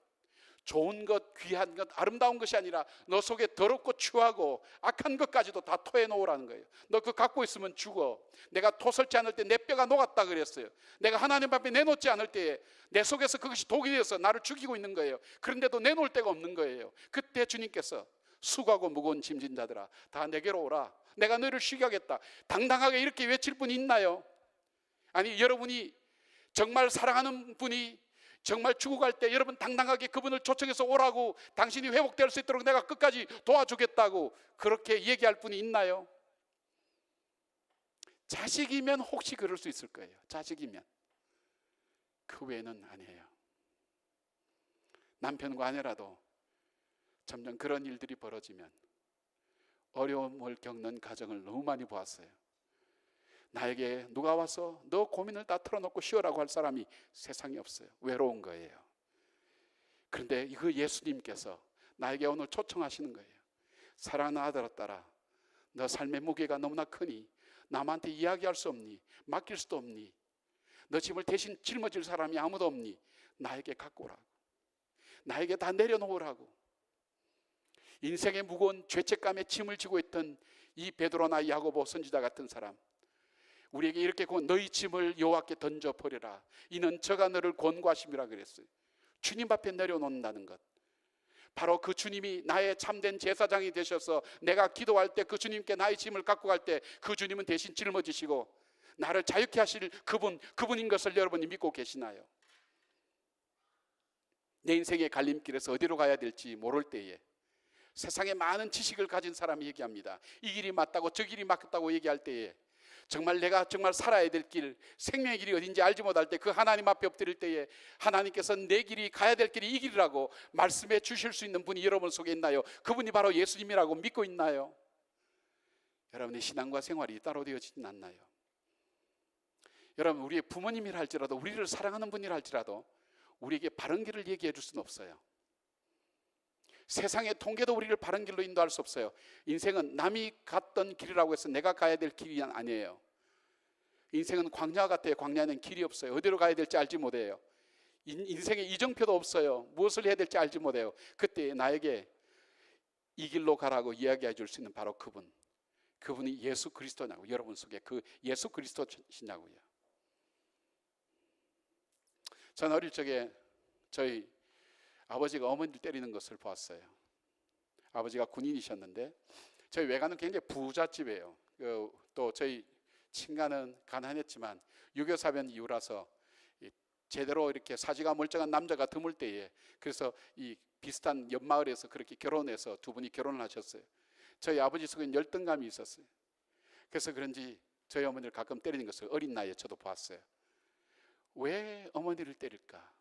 Speaker 1: 좋은 것, 귀한 것, 아름다운 것이 아니라 너 속에 더럽고 추하고 악한 것까지도 다 토해 놓으라는 거예요. 너 그거 갖고 있으면 죽어. 내가 토 설치 않을 때 내 뼈가 녹았다 그랬어요. 내가 하나님 앞에 내놓지 않을 때에 내 속에서 그것이 독이 되어서 나를 죽이고 있는 거예요. 그런데도 내놓을 데가 없는 거예요. 그때 주님께서 수고하고 무거운 짐진 자들아 다 내게로 오라. 내가 너를 쉬게 하겠다. 당당하게 이렇게 외칠 분이 있나요? 아니, 여러분이 정말 사랑하는 분이 정말 죽어갈 때 여러분 당당하게 그분을 초청해서 오라고, 당신이 회복될 수 있도록 내가 끝까지 도와주겠다고 그렇게 얘기할 분이 있나요? 자식이면 혹시 그럴 수 있을 거예요. 자식이면. 그 외에는 아니에요. 남편과 아내라도 점점 그런 일들이 벌어지면 어려움을 겪는 가정을 너무 많이 보았어요. 나에게 누가 와서 너 고민을 다 털어놓고 쉬어라고 할 사람이 세상에 없어요. 외로운 거예요. 그런데 그 예수님께서 나에게 오늘 초청하시는 거예요. 사랑하는 아들아 딸아, 너 삶의 무게가 너무나 크니 남한테 이야기할 수 없니? 맡길 수도 없니? 너 짐을 대신 짊어질 사람이 아무도 없니? 나에게 갖고 오라고. 나에게 다 내려놓으라고. 인생의 무거운 죄책감에 짐을 지고 있던 이 베드로나 야고보 선지자 같은 사람, 우리에게 이렇게 너희 짐을 여호와께 던져버려라. 이는 저가 너를 권고하심이라 그랬어요. 주님 앞에 내려놓는다는 것. 바로 그 주님이 나의 참된 제사장이 되셔서 내가 기도할 때 그 주님께 나의 짐을 갖고 갈 때 그 주님은 대신 짊어지시고 나를 자유케 하실 그분인 것을 여러분이 믿고 계시나요? 내 인생의 갈림길에서 어디로 가야 될지 모를 때에 세상에 많은 지식을 가진 사람이 얘기합니다. 이 길이 맞다고 저 길이 맞다고 얘기할 때에 정말 내가 정말 살아야 될 길, 생명의 길이 어딘지 알지 못할 때 그 하나님 앞에 엎드릴 때에 하나님께서 내 길이 가야 될 길이 이 길이라고 말씀해 주실 수 있는 분이 여러분 속에 있나요? 그분이 바로 예수님이라고 믿고 있나요? 여러분의 신앙과 생활이 따로 되어지진 않나요? 여러분, 우리의 부모님이라 할지라도, 우리를 사랑하는 분이라 할지라도 우리에게 바른 길을 얘기해 줄 수는 없어요. 세상의 통계도 우리를 바른 길로 인도할 수 없어요. 인생은 남이 갔던 길이라고 해서 내가 가야 될 길이 아니에요. 인생은 광야 같아요. 광야에는 길이 없어요. 어디로 가야 될지 알지 못해요. 인생에 이정표도 없어요. 무엇을 해야 될지 알지 못해요. 그때 나에게 이 길로 가라고 이야기해 줄 수 있는 바로 그분이 예수 그리스도냐고. 여러분 속에 그 예수 그리스도시냐고요. 저는 어릴 적에 저희 아버지가 어머니를 때리는 것을 보았어요. 아버지가 군인이셨는데 저희 외가는 굉장히 부잣집이에요. 또 저희 친가는 가난했지만 6.25 사변 이후라서 제대로 이렇게 사지가 멀쩡한 남자가 드물 때에 그래서 이 비슷한 옆마을에서 그렇게 결혼해서 두 분이 결혼을 하셨어요. 저희 아버지 속에 열등감이 있었어요. 그래서 그런지 저희 어머니를 가끔 때리는 것을 어린 나이에 저도 보았어요. 왜 어머니를 때릴까?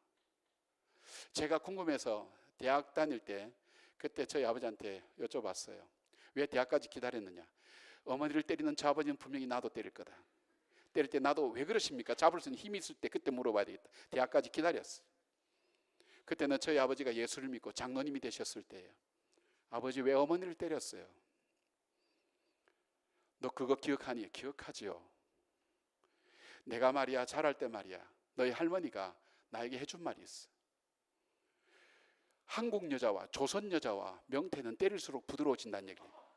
Speaker 1: 제가 궁금해서 대학 다닐 때 그때 저희 아버지한테 여쭤봤어요. 왜 대학까지 기다렸느냐? 어머니를 때리는 저 아버지는 분명히 나도 때릴 거다. 때릴 때 나도 왜 그러십니까? 잡을 수 있는 힘이 있을 때 그때 물어봐야 되겠다. 대학까지 기다렸어요. 그때는 저희 아버지가 예수를 믿고 장로님이 되셨을 때예요. 아버지 왜 어머니를 때렸어요? 너 그거 기억하니? 기억하지요. 내가 말이야 자랄 때 말이야 너희 할머니가 나에게 해준 말이 있어. 한국 여자와 조선 여자와 명태는 때릴수록 부드러워진다는 얘기예요.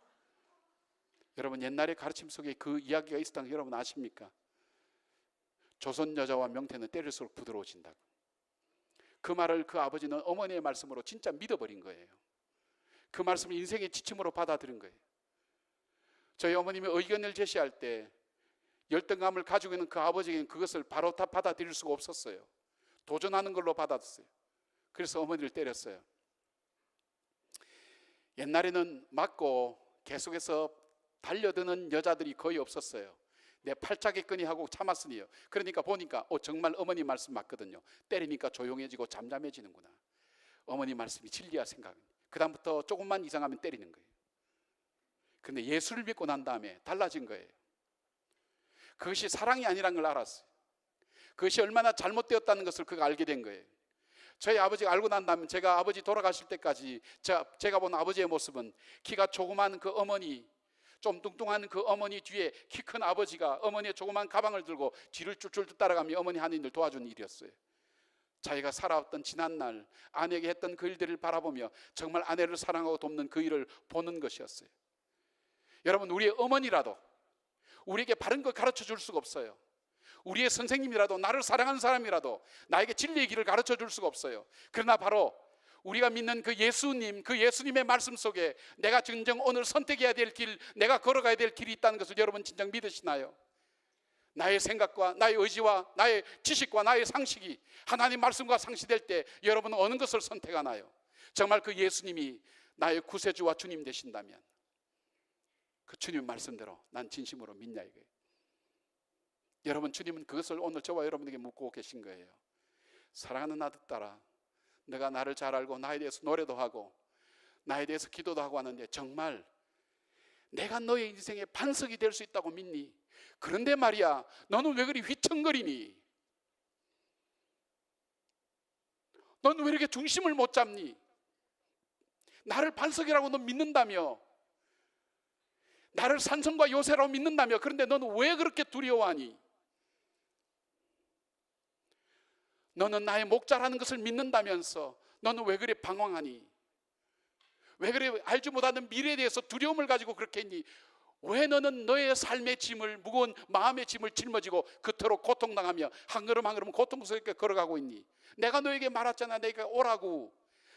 Speaker 1: 여러분 옛날의 가르침 속에 그 이야기가 있었다는 거 여러분 아십니까? 조선 여자와 명태는 때릴수록 부드러워진다고. 그 말을 그 아버지는 어머니의 말씀으로 진짜 믿어버린 거예요. 그 말씀을 인생의 지침으로 받아들인 거예요. 저희 어머님이 의견을 제시할 때 열등감을 가지고 있는 그 아버지에게는 그것을 바로 다 받아들일 수가 없었어요. 도전하는 걸로 받았어요. 그래서 어머니를 때렸어요. 옛날에는 맞고 계속해서 달려드는 여자들이 거의 없었어요. 내 팔짝에 끈이 하고 참았으니요. 그러니까 보니까 정말 어머니 말씀 맞거든요. 때리니까 조용해지고 잠잠해지는구나. 어머니 말씀이 진리야 생각. 그 다음부터 조금만 이상하면 때리는 거예요. 근데 예수를 믿고 난 다음에 달라진 거예요. 그것이 사랑이 아니란 걸 알았어요. 그것이 얼마나 잘못되었다는 것을 그가 알게 된 거예요. 저희 아버지가 알고 난 다음에 제가 아버지 돌아가실 때까지 제가 본 아버지의 모습은 키가 조그만 그 어머니, 좀 뚱뚱한 그 어머니 뒤에 키 큰 아버지가 어머니의 조그만 가방을 들고 뒤를 쫄쫄 따라가며 어머니 하는 일을 도와주는 일이었어요. 자기가 살아왔던 지난날 아내에게 했던 그 일들을 바라보며 정말 아내를 사랑하고 돕는 그 일을 보는 것이었어요. 여러분 우리의 어머니라도 우리에게 바른 걸 가르쳐 줄 수가 없어요. 우리의 선생님이라도 나를 사랑하는 사람이라도 나에게 진리의 길을 가르쳐 줄 수가 없어요. 그러나 바로 우리가 믿는 그 예수님, 그 예수님의 말씀 속에 내가 진정 오늘 선택해야 될 길, 내가 걸어가야 될 길이 있다는 것을 여러분 진정 믿으시나요? 나의 생각과 나의 의지와 나의 지식과 나의 상식이 하나님 말씀과 상시될 때 여러분은 어느 것을 선택하나요? 정말 그 예수님이 나의 구세주와 주님 되신다면 그 주님 말씀대로 난 진심으로 믿냐 이거예요. 여러분 주님은 그것을 오늘 저와 여러분에게 묻고 계신 거예요. 사랑하는 아들 딸아, 내가 나를 잘 알고 나에 대해서 노래도 하고 나에 대해서 기도도 하고 하는데 정말 내가 너의 인생의 반석이 될 수 있다고 믿니? 그런데 말이야 너는 왜 그리 휘청거리니? 너는 왜 이렇게 중심을 못 잡니? 나를 반석이라고 너 믿는다며, 나를 산성과 요새라고 믿는다며, 그런데 너는 왜 그렇게 두려워하니? 너는 나의 목자라는 것을 믿는다면서 너는 왜 그래 방황하니? 왜 그래 알지 못하는 미래에 대해서 두려움을 가지고 그렇게 했니? 왜 너는 너의 삶의 짐을, 무거운 마음의 짐을 짊어지고 그토록 고통당하며 한 걸음 한 걸음 고통스럽게 걸어가고 있니? 내가 너에게 말했잖아. 내가 오라고,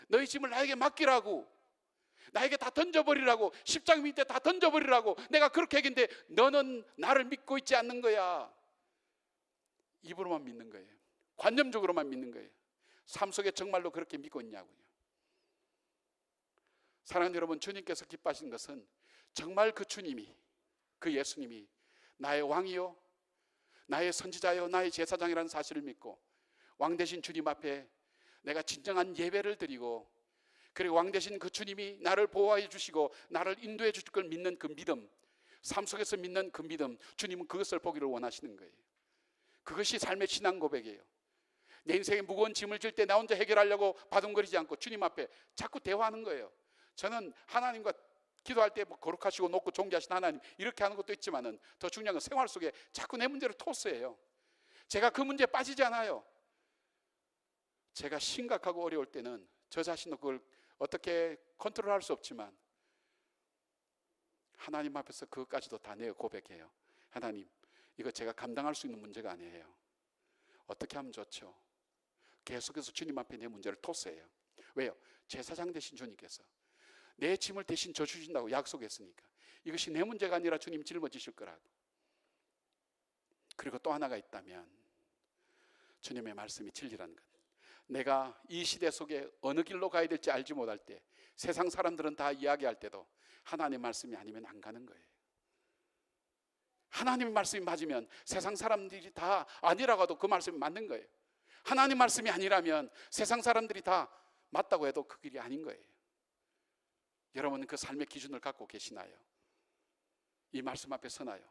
Speaker 1: 너의 짐을 나에게 맡기라고, 나에게 다 던져버리라고, 십자가 밑에 다 던져버리라고 내가 그렇게 얘기했는데 너는 나를 믿고 있지 않는 거야. 입으로만 믿는 거예요. 관념적으로만 믿는 거예요. 삶 속에 정말로 그렇게 믿고 있냐고요. 사랑하는 여러분, 주님께서 기뻐하신 것은 정말 그 주님이, 그 예수님이 나의 왕이요, 나의 선지자요, 나의 제사장이라는 사실을 믿고 왕 대신 주님 앞에 내가 진정한 예배를 드리고, 그리고 왕 대신 그 주님이 나를 보호해 주시고 나를 인도해 주실 걸 믿는 그 믿음, 삶 속에서 믿는 그 믿음, 주님은 그것을 보기를 원하시는 거예요. 그것이 삶의 신앙 고백이에요. 내 인생에 무거운 짐을 질 때 나 혼자 해결하려고 바둥거리지 않고 주님 앞에 자꾸 대화하는 거예요. 저는 하나님과 기도할 때 뭐 거룩하시고 높고 존귀하신 하나님 이렇게 하는 것도 있지만은 더 중요한 건 생활 속에 자꾸 내 문제를 토스해요. 제가 그 문제에 빠지지 않아요. 제가 심각하고 어려울 때는 저 자신도 그걸 어떻게 컨트롤할 수 없지만 하나님 앞에서 그것까지도 다 내어 고백해요. 하나님, 이거 제가 감당할 수 있는 문제가 아니에요. 어떻게 하면 좋죠? 계속해서 주님 앞에 내 문제를 토스해요. 왜요? 제사장 되신 주님께서 내 짐을 대신 져주신다고 약속했으니까 이것이 내 문제가 아니라 주님 짊어지실 거라고. 그리고 또 하나가 있다면 주님의 말씀이 진리라는 것. 내가 이 시대 속에 어느 길로 가야 될지 알지 못할 때, 세상 사람들은 다 이야기할 때도 하나님의 말씀이 아니면 안 가는 거예요. 하나님의 말씀이 맞으면 세상 사람들이 다 아니라고 해도 그 말씀이 맞는 거예요. 하나님 말씀이 아니라면 세상 사람들이 다 맞다고 해도 그 길이 아닌 거예요. 여러분은 그 삶의 기준을 갖고 계시나요? 이 말씀 앞에 서나요?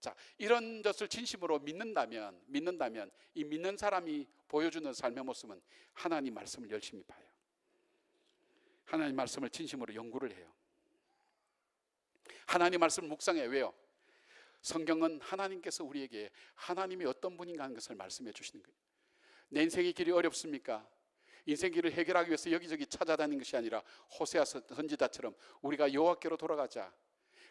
Speaker 1: 자, 이런 것을 진심으로 믿는다면 이 믿는 사람이 보여주는 삶의 모습은 하나님 말씀을 열심히 봐요. 하나님 말씀을 진심으로 연구를 해요. 하나님 말씀을 묵상해요. 왜요? 성경은 하나님께서 우리에게 하나님이 어떤 분인가 하는 것을 말씀해 주시는 거예요. 내 인생의 길이 어렵습니까? 인생 길을 해결하기 위해서 여기저기 찾아다니는 것이 아니라 호세아 선지자처럼 우리가 여호와께로 돌아가자.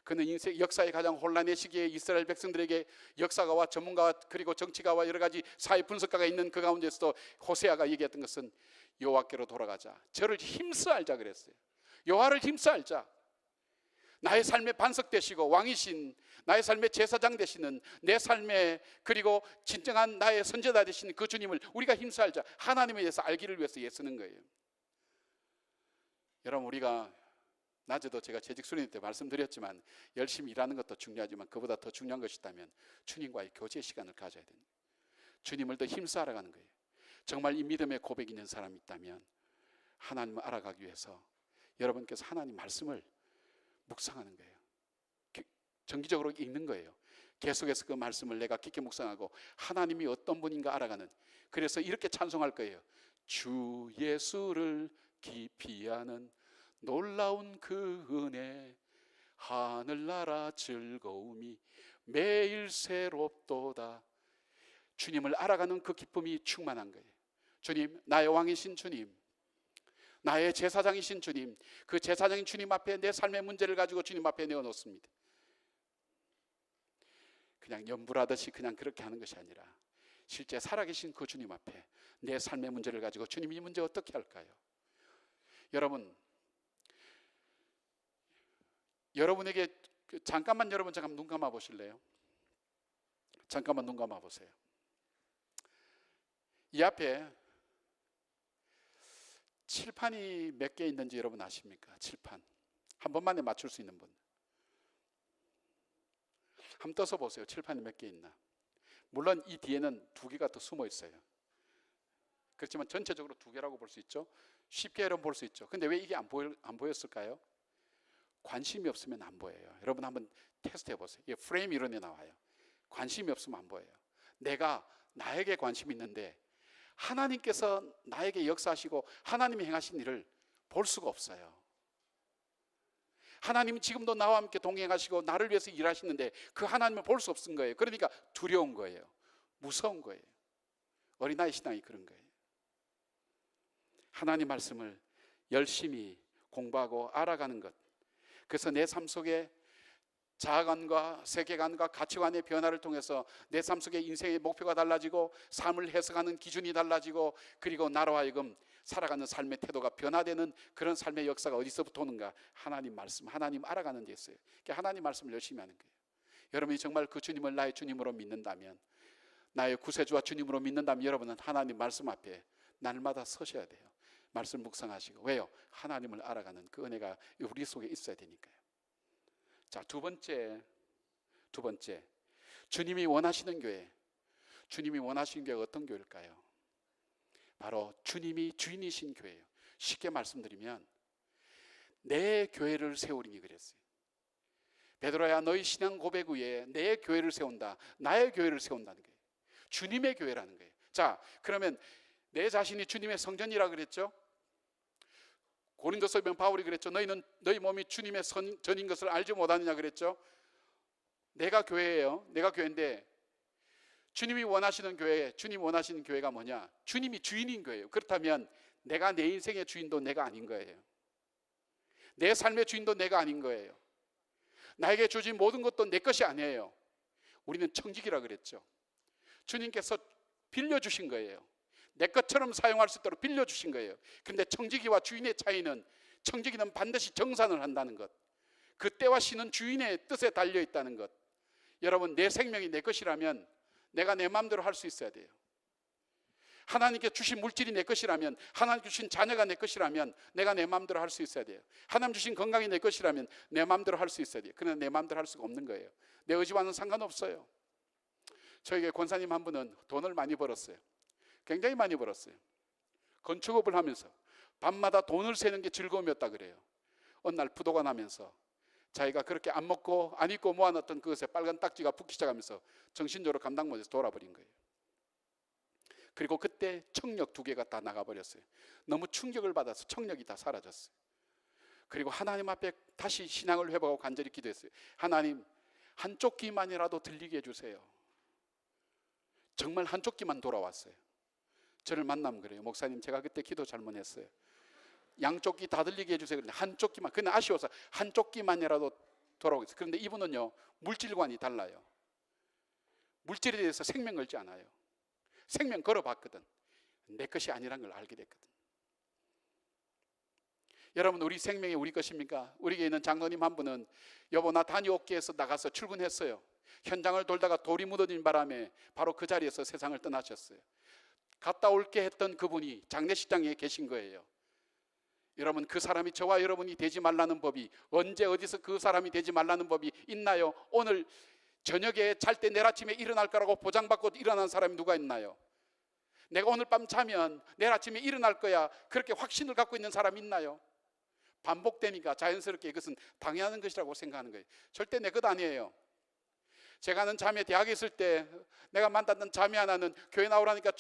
Speaker 1: 그는 인생 역사의 가장 혼란의 시기에 이스라엘 백성들에게 역사가와 전문가와 그리고 정치가와 여러 가지 사회 분석가가 있는 그 가운데서도 호세아가 얘기했던 것은 여호와께로 돌아가자. 저를 힘써 알자 그랬어요. 여호와를 힘써 알자. 나의 삶의 반석 되시고 왕이신, 나의 삶의 제사장 되시는, 내 삶의 그리고 진정한 나의 선지자 되시는 그 주님을 우리가 힘써 알자. 하나님에 대해서 알기를 위해서 애쓰는 거예요. 여러분, 우리가 낮에도 제가 재직 수련회 때 말씀드렸지만 열심히 일하는 것도 중요하지만 그보다 더 중요한 것이 있다면 주님과의 교제 시간을 가져야 됩니다. 주님을 더 힘써 알아가는 거예요. 정말 이 믿음의 고백이 있는 사람이 있다면 하나님을 알아가기 위해서 여러분께서 하나님 말씀을 묵상하는 거예요. 정기적으로 읽는 거예요. 계속해서 그 말씀을 내가 깊게 묵상하고 하나님이 어떤 분인가 알아가는. 그래서 이렇게 찬송할 거예요. 주 예수를 깊이 아는 놀라운 그 은혜, 하늘나라 즐거움이 매일 새롭도다. 주님을 알아가는 그 기쁨이 충만한 거예요. 주님, 나의 왕이신 주님, 나의 제사장이신 주님, 그 제사장인 주님 앞에 내 삶의 문제를 가지고 주님 앞에 내어놓습니다. 그냥 연불하듯이 그냥 그렇게 하는 것이 아니라 실제 살아계신 그 주님 앞에 내 삶의 문제를 가지고 주님, 이 문제 어떻게 할까요? 여러분에게 잠깐만 눈 감아 보실래요? 잠깐만 눈 감아 보세요. 이 앞에 칠판이 몇 개 있는지 여러분 아십니까? 칠판 한 번만에 맞출 수 있는 분 한번 떠서 보세요. 칠판이 몇 개 있나? 물론 이 뒤에는 두 개가 더 숨어 있어요. 그렇지만 전체적으로 두 개라고 볼 수 있죠. 쉽게 여러분 볼 수 있죠. 근데 왜 이게 안 보였을까요? 관심이 없으면 안 보여요. 여러분 한번 테스트 해보세요. 이게 프레임 이론에 나와요. 관심이 없으면 안 보여요. 내가 나에게 관심이 있는데 하나님께서 나에게 역사하시고 하나님이 행하신 일을 볼 수가 없어요. 하나님은 지금도 나와 함께 동행하시고 나를 위해서 일하시는데 그 하나님을 볼 수 없은 거예요. 그러니까 두려운 거예요. 무서운 거예요. 어린아이 신앙이 그런 거예요. 하나님 말씀을 열심히 공부하고 알아가는 것. 그래서 내 삶 속에 자아관과 세계관과 가치관의 변화를 통해서 내 삶 속에 인생의 목표가 달라지고 삶을 해석하는 기준이 달라지고 그리고 나로 하여금 살아가는 삶의 태도가 변화되는 그런 삶의 역사가 어디서부터 오는가? 하나님 말씀, 하나님 알아가는 데 있어요. 그러니까 하나님 말씀을 열심히 하는 거예요. 여러분이 정말 그 주님을 나의 주님으로 믿는다면, 나의 구세주와 주님으로 믿는다면 여러분은 하나님 말씀 앞에 날마다 서셔야 돼요. 말씀 묵상하시고. 왜요? 하나님을 알아가는 그 은혜가 우리 속에 있어야 되니까요. 자, 두 번째, 주님이 원하시는 교회. 주님이 원하시는 교회가 어떤 교회일까요? 바로 주님이 주인이신 교회예요. 쉽게 말씀드리면 내 교회를 세우리니 그랬어요. 베드로야, 너희 신앙 고백 위에 내 교회를 세운다. 나의 교회를 세운다는 거예요. 주님의 교회라는 거예요. 자, 그러면 내 자신이 주님의 성전이라 그랬죠. 고린도서에 보면 바울이 그랬죠. 너희는 너희 몸이 주님의 전인 것을 알지 못하느냐 그랬죠. 내가 교회예요. 내가 교회인데 주님이 원하시는 교회, 주님이 원하시는 교회가 뭐냐? 주님이 주인인 거예요. 그렇다면 내가 내 인생의 주인도 내가 아닌 거예요. 내 삶의 주인도 내가 아닌 거예요. 나에게 주신 모든 것도 내 것이 아니에요. 우리는 청지기라 그랬죠. 주님께서 빌려주신 거예요. 내 것처럼 사용할 수 있도록 빌려주신 거예요. 그런데 청지기와 주인의 차이는, 청지기는 반드시 정산을 한다는 것, 그 때와 시는 주인의 뜻에 달려있다는 것. 여러분, 내 생명이 내 것이라면 내가 내 마음대로 할 수 있어야 돼요. 하나님께 주신 물질이 내 것이라면, 하나님 주신 자녀가 내 것이라면 내가 내 마음대로 할 수 있어야 돼요. 하나님 주신 건강이 내 것이라면 내 마음대로 할 수 있어야 돼요. 그러나 내 마음대로 할 수가 없는 거예요. 내 의지와는 상관없어요. 저에게 권사님 한 분은 돈을 많이 벌었어요. 굉장히 많이 벌었어요. 건축업을 하면서 밤마다 돈을 세는 게 즐거움이었다 그래요. 어느 날 부도가 나면서 자기가 그렇게 안 먹고 안 입고 모아놨던 그것에 빨간 딱지가 붙기 시작하면서 정신적으로 감당 못해서 돌아버린 거예요. 그리고 그때 청력 2개가 다 나가버렸어요. 너무 충격을 받아서 청력이 다 사라졌어요. 그리고 하나님 앞에 다시 신앙을 회복하고 간절히 기도했어요. 하나님, 한쪽 귀만이라도 들리게 해주세요. 정말 한쪽 귀만 돌아왔어요. 저를 만나면 그래요. 목사님, 제가 그때 기도 잘못했어요. 양쪽 귀 다 들리게 해주세요. 그런데 한쪽 귀만, 그냥 아쉬워서 한쪽 귀만이라도 돌아오겠어요. 그런데 이분은요, 물질관이 달라요. 물질에 대해서 생명 걸지 않아요. 생명 걸어봤거든. 내 것이 아니란 걸 알게 됐거든. 여러분, 우리 생명이 우리 것입니까? 우리 교회 있는 장로님 한 분은 여보, 나 다녀올게에서 나가서 출근했어요. 현장을 돌다가 돌이 묻어진 바람에 바로 그 자리에서 세상을 떠나셨어요. 갔다 올게 했던 그분이 장례식장에 계신 거예요. 여러분, 그 사람이 저와 여러분이 되지 말라는 법이, 언제 어디서 그 사람이 되지 말라는 법이 있나요? 오늘 저녁에 잘 때 내일 아침에 일어날 거라고 보장받고 일어난 사람이 누가 있나요? 내가 오늘 밤 자면 내일 아침에 일어날 거야, 그렇게 확신을 갖고 있는 사람이 있나요? 반복되니까 자연스럽게 이것은 당연한 것이라고 생각하는 거예요. 절대 내 것 아니에요. 제가 아는 자매, 대학에 있을 때 내가 만났던 자매 하나는 교회 나오라니까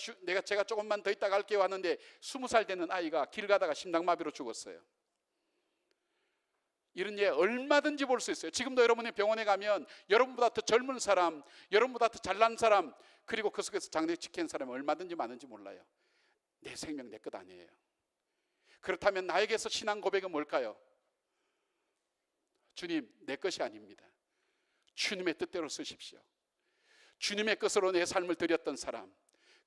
Speaker 1: 제가 조금만 더 있다 갈게요 하는데 20살 되는 아이가 길 가다가 심장마비로 죽었어요. 이런 예 얼마든지 볼 수 있어요. 지금도 여러분의 병원에 가면 여러분보다 더 젊은 사람, 여러분보다 더 잘난 사람, 그리고 그 속에서 장례 지킨 사람이 얼마든지 많은지 몰라요. 내 생명 내 것 아니에요. 그렇다면 나에게서 신앙 고백은 뭘까요? 주님, 내 것이 아닙니다. 주님의 뜻대로 쓰십시오. 주님의 것으로 내 삶을 드렸던 사람,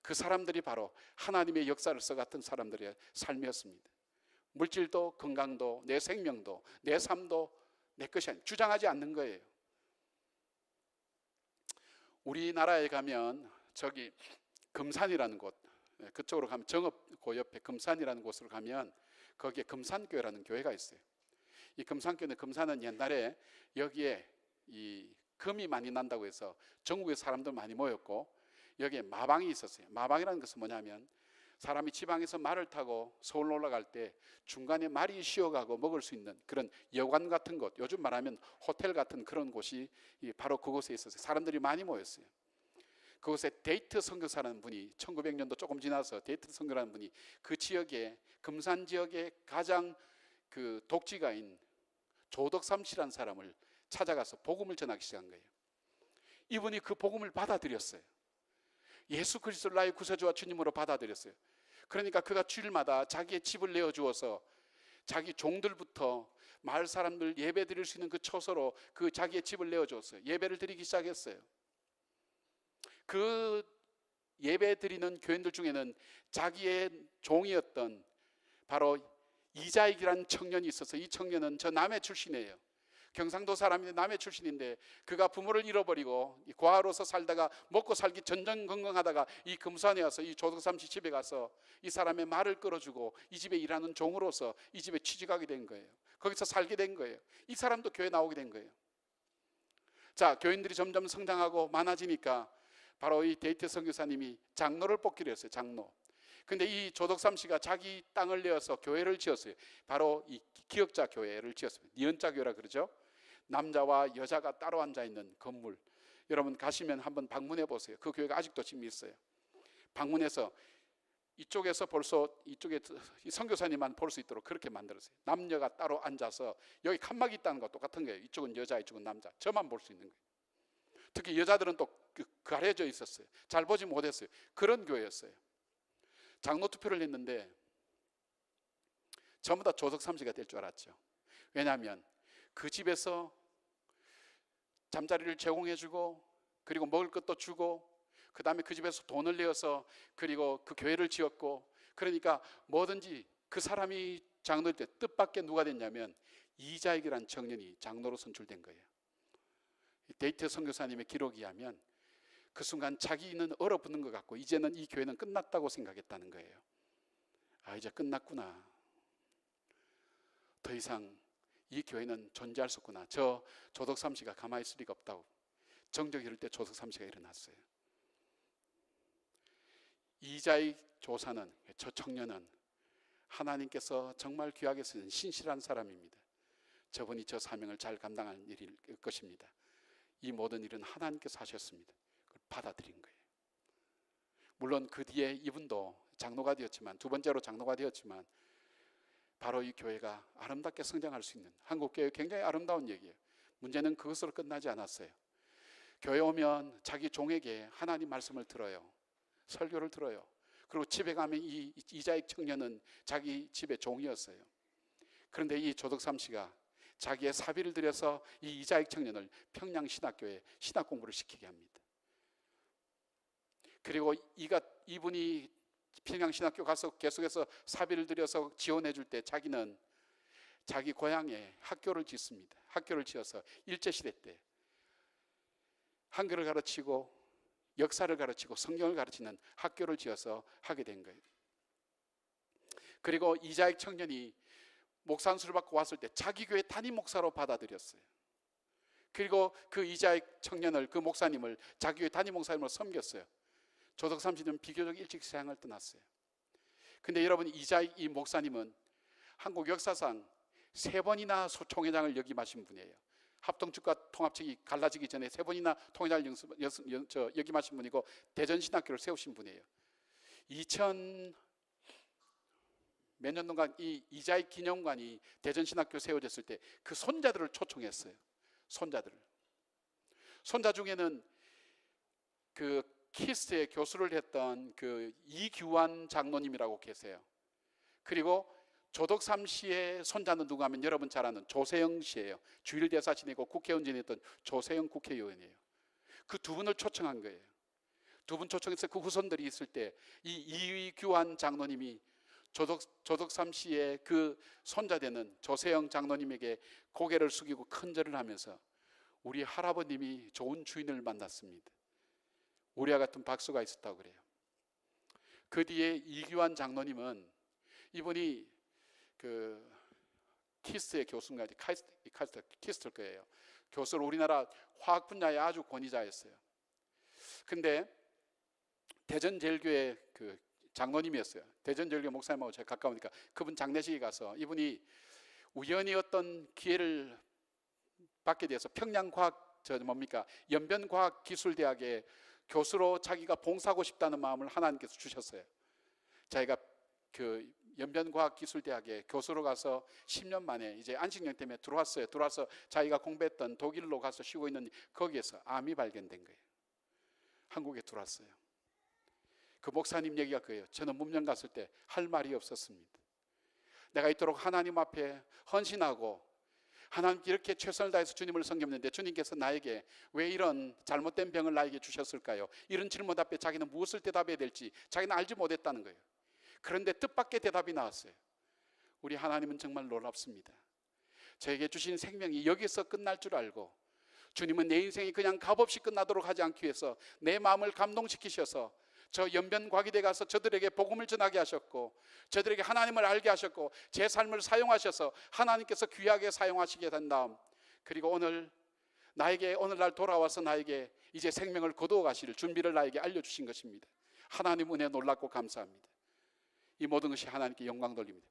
Speaker 1: 그 사람들이 바로 하나님의 역사를 써갔던 사람들의 삶이었습니다. 물질도 건강도 내 생명도 내 삶도 내 것이 아니에요. 주장하지 않는 거예요. 우리나라에 가면 저기 금산이라는 곳, 그쪽으로 가면 정읍고 옆에 금산이라는 곳으로 가면 거기에 금산교회라는 교회가 있어요. 이 금산교회는, 금산은 옛날에 여기에 이 금이 많이 난다고 해서 전국에 사람들 많이 모였고 여기에 마방이 있었어요. 마방이라는 것은 뭐냐면 사람이 지방에서 말을 타고 서울로 올라갈 때 중간에 말이 쉬어가고 먹을 수 있는 그런 여관 같은 곳, 요즘 말하면 호텔 같은 그런 곳이 바로 그곳에 있었어요. 사람들이 많이 모였어요. 그곳에 데이트 선교사라는 분이 1900년도 조금 지나서 데이트 선교라는 분이 그 지역에, 금산 지역에 가장 그 독지가인 조덕삼 씨라는 사람을 찾아가서 복음을 전하기 시작한 거예요. 이분이 그 복음을 받아들였어요. 예수 그리스도를 나의 구세주와 주님으로 받아들였어요. 그러니까 그가 주일마다 자기의 집을 내어주어서 자기 종들부터 마을 사람들 예배 드릴 수 있는 그 처소로 그 자기의 집을 내어줬어요. 예배를 드리기 시작했어요. 그 예배 드리는 교인들 중에는 자기의 종이었던 바로 이자익이라는 청년이 있어서, 이 청년은 저 남해 출신이에요. 경상도 사람인데 남해 출신인데 그가 부모를 잃어버리고 과로서 살다가 먹고 살기 전전긍긍하다가 이 금산에 와서 이 조덕삼씨 집에 가서 이 사람의 말을 끌어주고 이 집에 일하는 종으로서 이 집에 취직하게 된 거예요. 거기서 살게 된 거예요. 이 사람도 교회 나오게 된 거예요. 자, 교인들이 점점 성장하고 많아지니까 바로 이 데이트 선교사님이 장로를 뽑기로 했어요. 장로. 근데 이 조덕삼씨가 자기 땅을 내어서 교회를 지었어요. 바로 이 기역자 교회를 지었습니다. 니은자 교회라 그러죠. 남자와 여자가 따로 앉아 있는 건물. 여러분 가시면 한번 방문해 보세요. 그 교회가 아직도 지금 있어요. 방문해서 이쪽에서 이쪽에 이 선교사님만 볼 수 있도록 그렇게 만들었어요. 남녀가 따로 앉아서 여기 칸막이 있다는 거 똑같은 거예요. 이쪽은 여자, 이쪽은 남자. 저만 볼 수 있는 거예요. 특히 여자들은 또 가려져 있었어요. 잘 보지 못했어요. 그런 교회였어요. 장로 투표를 했는데 전부 다 조덕삼씨가 될 줄 알았죠. 왜냐하면 그 집에서 잠자리를 제공해주고 그리고 먹을 것도 주고 그 다음에 그 집에서 돈을 내어서 그리고 그 교회를 지었고, 그러니까 뭐든지 그 사람이 장로일 때 뜻밖의 누가 됐냐면 이자익이라는 청년이 장로로 선출된 거예요. 데이트 선교사님의 기록에 하면 그 순간 자기는 얼어붙는 것 같고 이제는 이 교회는 끝났다고 생각했다는 거예요. 아, 이제 끝났구나. 더 이상 이 교회는 존재할 수 없구나. 저 조덕삼씨가 가만히 있을 리가 없다고. 정적 이럴 때 조덕삼씨가 일어났어요. 이자익 조사는, 저 청년은 하나님께서 정말 귀하게 쓰는 신실한 사람입니다. 저분이 저 사명을 잘 감당할 일일 것입니다. 이 모든 일은 하나님께서 하셨습니다. 그걸 받아들인 거예요. 물론 그 뒤에 이분도 장로가 되었지만, 두 번째로 장로가 되었지만 바로 이 교회가 아름답게 성장할 수 있는, 한국교회 굉장히 아름다운 얘기예요. 문제는 그것으로 끝나지 않았어요. 교회 오면 자기 종에게 하나님 말씀을 들어요. 설교를 들어요. 그리고 집에 가면 이 이자익 청년은 자기 집의 종이었어요. 그런데 이 조덕삼씨가 자기의 사비를 들여서 이 이자익 청년을 평양신학교에 신학 공부를 시키게 합니다. 그리고 이분이 평양신학교 가서 계속해서 사비를 들여서 지원해 줄 때 자기는 자기 고향에 학교를 짓습니다. 학교를 지어서 일제시대 때 한글을 가르치고 역사를 가르치고 성경을 가르치는 학교를 지어서 하게 된 거예요. 그리고 이자익 청년이 목사 안수를 받고 왔을 때 자기 교회 담임 목사로 받아들였어요. 그리고 그 이자익 청년을, 그 목사님을 자기 교회 담임 목사님으로 섬겼어요. 조덕삼씨는 비교적 일찍 세상을 떠났어요. 근데 여러분, 이자익 이 목사님은 한국 역사상 3번이나 총회장을 역임하신 분이에요. 합동측과 통합측이 갈라지기 전에 3번이나 통회장을 역임하신 분이고 대전신학교를 세우신 분이에요. 2000 몇 년동안 이 이자익 기념관이 대전신학교 세워졌을 때 그 손자들을 초청했어요. 손자 중에는 그 키스트의 교수를 했던 그 이규환 장로님이라고 계세요. 그리고 조덕삼씨의 손자는 누가 하면 여러분 잘 아는 조세영 씨예요. 주일대사 지내고 국회의원 지냈던 조세영 국회의원이에요. 그 두 분을 초청한 거예요. 두 분 초청해서 그 후손들이 있을 때 이 이규환 장로님이 조덕삼씨의 그 손자되는 조세영 장로님에게 고개를 숙이고 큰절을 하면서 우리 할아버님이 좋은 주인을 만났습니다. 우리와 같은 박수가 있었다고 그래요. 그 뒤에 이규환 장로님은 이분이 그 키스트의 교수인가, 키스트일 거예요. 교수로 우리나라 화학 분야의 아주 권위자였어요. 근데 대전제일교회 그 장로님이었어요. 대전제일교회 목사님하고 제가 가까우니까 그분 장례식에 가서 이분이 우연히 어떤 기회를 받게 돼서 평양과학 연변과학기술대학에 교수로 자기가 봉사하고 싶다는 마음을 하나님께서 주셨어요. 자기가 그 연변과학기술대학에 교수로 가서 10년 만에 이제 안식년 때문에 들어왔어요. 들어와서 자기가 공부했던 독일로 가서 쉬고 있는 거기에서 암이 발견된 거예요. 한국에 들어왔어요. 그 목사님 얘기가 그예요. 저는 문명 갔을 때 할 말이 없었습니다. 내가 이토록 하나님 앞에 헌신하고 하나님께 이렇게 최선을 다해서 주님을 섬겼는데 주님께서 나에게 왜 이런 잘못된 병을 나에게 주셨을까요? 이런 질문 앞에 자기는 무엇을 대답해야 될지 자기는 알지 못했다는 거예요. 그런데 뜻밖의 대답이 나왔어요. 우리 하나님은 정말 놀랍습니다. 저에게 주신 생명이 여기서 끝날 줄 알고 주님은 내 인생이 그냥 값없이 끝나도록 하지 않기 위해서 내 마음을 감동시키셔서 저 연변과기대 가서 저들에게 복음을 전하게 하셨고 저들에게 하나님을 알게 하셨고 제 삶을 사용하셔서 하나님께서 귀하게 사용하시게 된 다음 그리고 오늘날 돌아와서 나에게 이제 생명을 거두어 가실 준비를 나에게 알려주신 것입니다. 하나님 은혜 놀랍고 감사합니다. 이 모든 것이 하나님께 영광 돌립니다.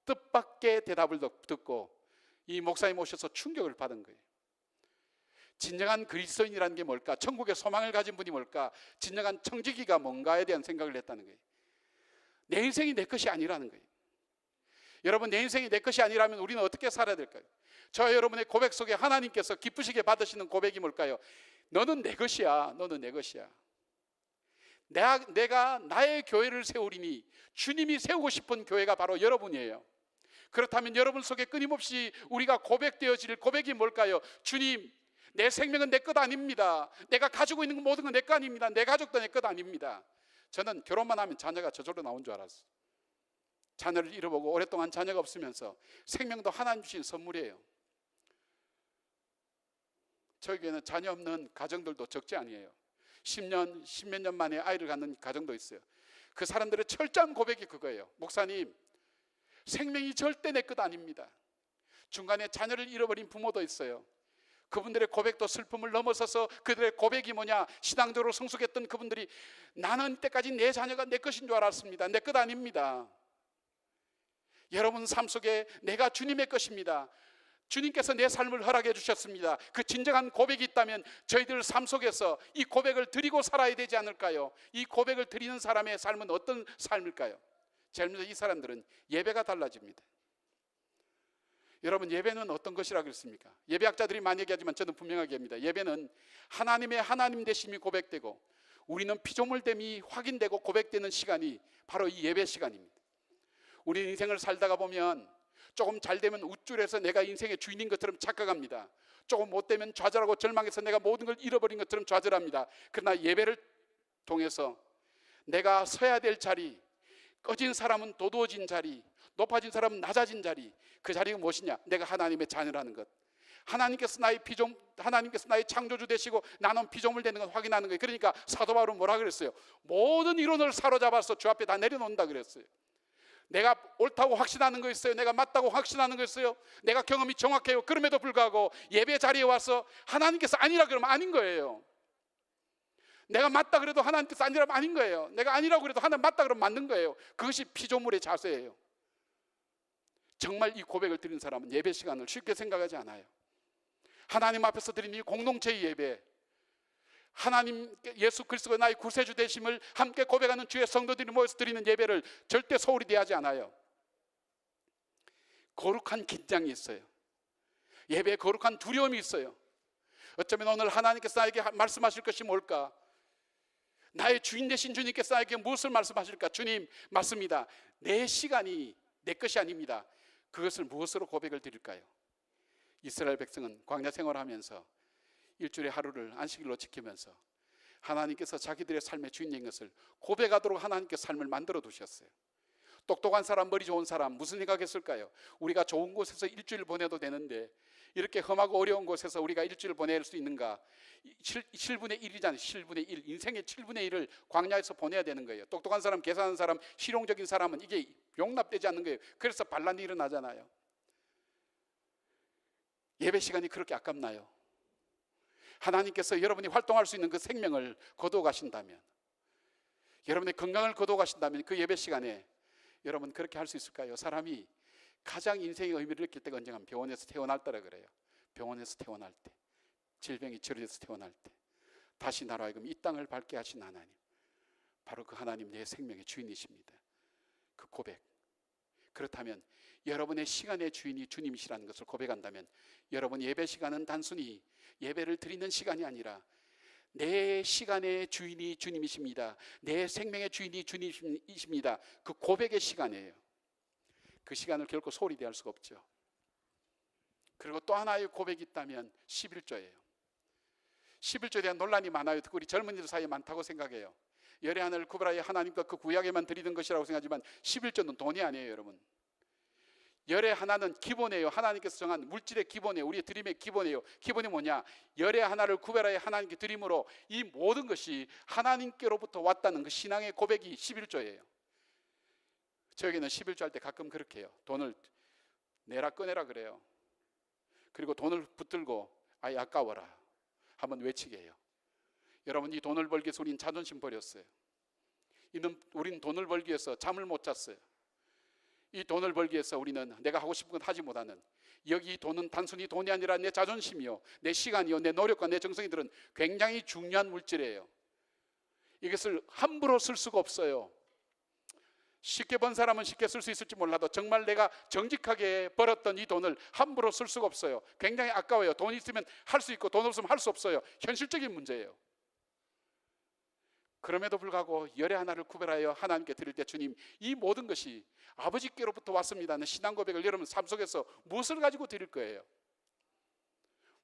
Speaker 1: 뜻밖의 대답을 듣고 이 목사님 오셔서 충격을 받은 거예요. 진정한 그리스도인이라는 게 뭘까? 천국의 소망을 가진 분이 뭘까? 진정한 청지기가 뭔가에 대한 생각을 했다는 거예요. 내 인생이 내 것이 아니라는 거예요. 여러분, 내 인생이 내 것이 아니라면 우리는 어떻게 살아야 될까요? 저 여러분의 고백 속에 하나님께서 기쁘시게 받으시는 고백이 뭘까요? 너는 내 것이야. 너는 내 것이야. 내가 나의 교회를 세우리니 주님이 세우고 싶은 교회가 바로 여러분이에요. 그렇다면 여러분 속에 끊임없이 우리가 고백되어질 고백이 뭘까요? 주님, 내 생명은 내 것 아닙니다. 내가 가지고 있는 모든 건 내 거 아닙니다. 내 가족도 내 것 아닙니다. 저는 결혼만 하면 자녀가 저절로 나온 줄 알았어요. 자녀를 잃어보고 오랫동안 자녀가 없으면서 생명도 하나님 주신 선물이에요. 저희 교회는 자녀 없는 가정들도 적지 아니에요. 10년, 10몇 년 만에 아이를 갖는 가정도 있어요. 그 사람들의 철저한 고백이 그거예요. 목사님, 생명이 절대 내 것 아닙니다. 중간에 자녀를 잃어버린 부모도 있어요. 그분들의 고백도 슬픔을 넘어서서 그들의 고백이 뭐냐, 신앙적으로 성숙했던 그분들이 나는 이때까지 내 자녀가 내 것인 줄 알았습니다. 내 것 아닙니다. 여러분 삶 속에 내가 주님의 것입니다. 주님께서 내 삶을 허락해 주셨습니다. 그 진정한 고백이 있다면 저희들 삶 속에서 이 고백을 드리고 살아야 되지 않을까요? 이 고백을 드리는 사람의 삶은 어떤 삶일까요? 제일 먼저 이 사람들은 예배가 달라집니다. 여러분, 예배는 어떤 것이라고 그랬습니까? 예배학자들이 많이 얘기하지만 저는 분명하게 합니다. 예배는 하나님의 하나님 되심이 고백되고 우리는 피조물됨이 확인되고 고백되는 시간이 바로 이 예배 시간입니다. 우리 인생을 살다가 보면 조금 잘 되면 우쭐해서 내가 인생의 주인인 것처럼 착각합니다. 조금 못 되면 좌절하고 절망해서 내가 모든 걸 잃어버린 것처럼 좌절합니다. 그러나 예배를 통해서 내가 서야 될 자리, 꺼진 사람은 도두어진 자리, 높아진 사람은 낮아진 자리, 그 자리가 무엇이냐? 내가 하나님의 자녀라는 것. 하나님께서 나의 창조주 되시고 나는 피조물 되는 걸 확인하는 거예요. 그러니까 사도 바울은 뭐라 그랬어요? 모든 이론을 사로잡아서 주 앞에 다 내려놓는다 그랬어요. 내가 옳다고 확신하는 거 있어요. 내가 맞다고 확신하는 거 있어요. 내가 경험이 정확해요. 그럼에도 불구하고 예배 자리에 와서 하나님께서 아니라 그러면 아닌 거예요. 내가 맞다 그래도 하나님께서 아니라면 아닌 거예요. 내가 아니라고 그래도 하나님 맞다 그러면 맞는 거예요. 그것이 피조물의 자세예요. 정말 이 고백을 드린 사람은 예배 시간을 쉽게 생각하지 않아요. 하나님 앞에서 드리는 이 공동체의 예배, 하나님 예수 그리스도가 나의 구세주 되심을 함께 고백하는 주의 성도들이 모여서 드리는 예배를 절대 소홀히 대하지 않아요. 거룩한 긴장이 있어요. 예배에 거룩한 두려움이 있어요. 어쩌면 오늘 하나님께서 나에게 말씀하실 것이 뭘까? 나의 주인 되신 주님께서 나에게 무엇을 말씀하실까? 주님, 맞습니다. 내 시간이 내 것이 아닙니다. 그것을 무엇으로 고백을 드릴까요? 이스라엘 백성은 광야 생활하면서 일주일의 하루를 안식일로 지키면서 하나님께서 자기들의 삶의 주인인 것을 고백하도록 하나님께서 삶을 만들어 두셨어요. 똑똑한 사람, 머리 좋은 사람 무슨 생각했을까요? 우리가 좋은 곳에서 일주일 보내도 되는데 이렇게 험하고 어려운 곳에서 우리가 일주일 보낼 수 있는가? 7분의 1이잖아요. 7분의 1. 인생의 7분의 1을 광야에서 보내야 되는 거예요. 똑똑한 사람, 계산하는 사람, 실용적인 사람은 이게 용납되지 않는 거예요. 그래서 반란이 일어나잖아요. 예배 시간이 그렇게 아깝나요? 하나님께서 여러분이 활동할 수 있는 그 생명을 거두어 가신다면, 여러분의 건강을 거두어 가신다면 그 예배 시간에 여러분 그렇게 할 수 있을까요? 사람이 가장 인생의 의미를 느낄 때가 언젠가 병원에서 태어날 때라 그래요. 병원에서 태어날 때, 질병이 치료돼서 태어날 때, 다시 나로 하여금 이 땅을 밟게 하신 하나님, 바로 그 하나님 내 생명의 주인이십니다. 그 고백, 그렇다면 여러분의 시간의 주인이 주님이시라는 것을 고백한다면 여러분 예배 시간은 단순히 예배를 드리는 시간이 아니라 내 시간의 주인이 주님이십니다. 내 생명의 주인이 주님이십니다. 그 고백의 시간이에요. 그 시간을 결코 소홀히 대할 수가 없죠. 그리고 또 하나의 고백이 있다면 11조예요. 11조에 대한 논란이 많아요. 특히 우리 젊은이들 사이에 많다고 생각해요. 열의 하나를 구별하여 하나님과 그 구약에만 드리는 것이라고 생각하지만 11조는 돈이 아니에요, 여러분. 열의 하나는 기본이에요. 하나님께서 정한 물질의 기본이에요. 우리의 드림의 기본이에요. 기본이 뭐냐? 열의 하나를 구별하여 하나님께 드림으로 이 모든 것이 하나님께로부터 왔다는 그 신앙의 고백이 11조예요. 저에게는 11조 할 때 가끔 그렇게 해요. 돈을 내라 꺼내라 그래요. 그리고 돈을 붙들고 아예 아까워라 한번 외치게 해요. 여러분, 이 돈을 벌기 위해서 우리는 자존심 버렸어요. 우리는 돈을 벌기 위해서 잠을 못 잤어요. 이 돈을 벌기 위해서 우리는 내가 하고 싶은 건 하지 못하는, 여기 돈은 단순히 돈이 아니라 내 자존심이요, 내 시간이요, 내 노력과 내 정성이 들은 굉장히 중요한 물질이에요. 이것을 함부로 쓸 수가 없어요. 쉽게 번 사람은 쉽게 쓸 수 있을지 몰라도 정말 내가 정직하게 벌었던 이 돈을 함부로 쓸 수가 없어요. 굉장히 아까워요. 돈 있으면 할 수 있고 돈 없으면 할 수 없어요. 현실적인 문제예요. 그럼에도 불구하고 열의 하나를 구별하여 하나님께 드릴 때 주님, 이 모든 것이 아버지께로부터 왔습니다는 신앙 고백을 여러분 삶 속에서 무엇을 가지고 드릴 거예요?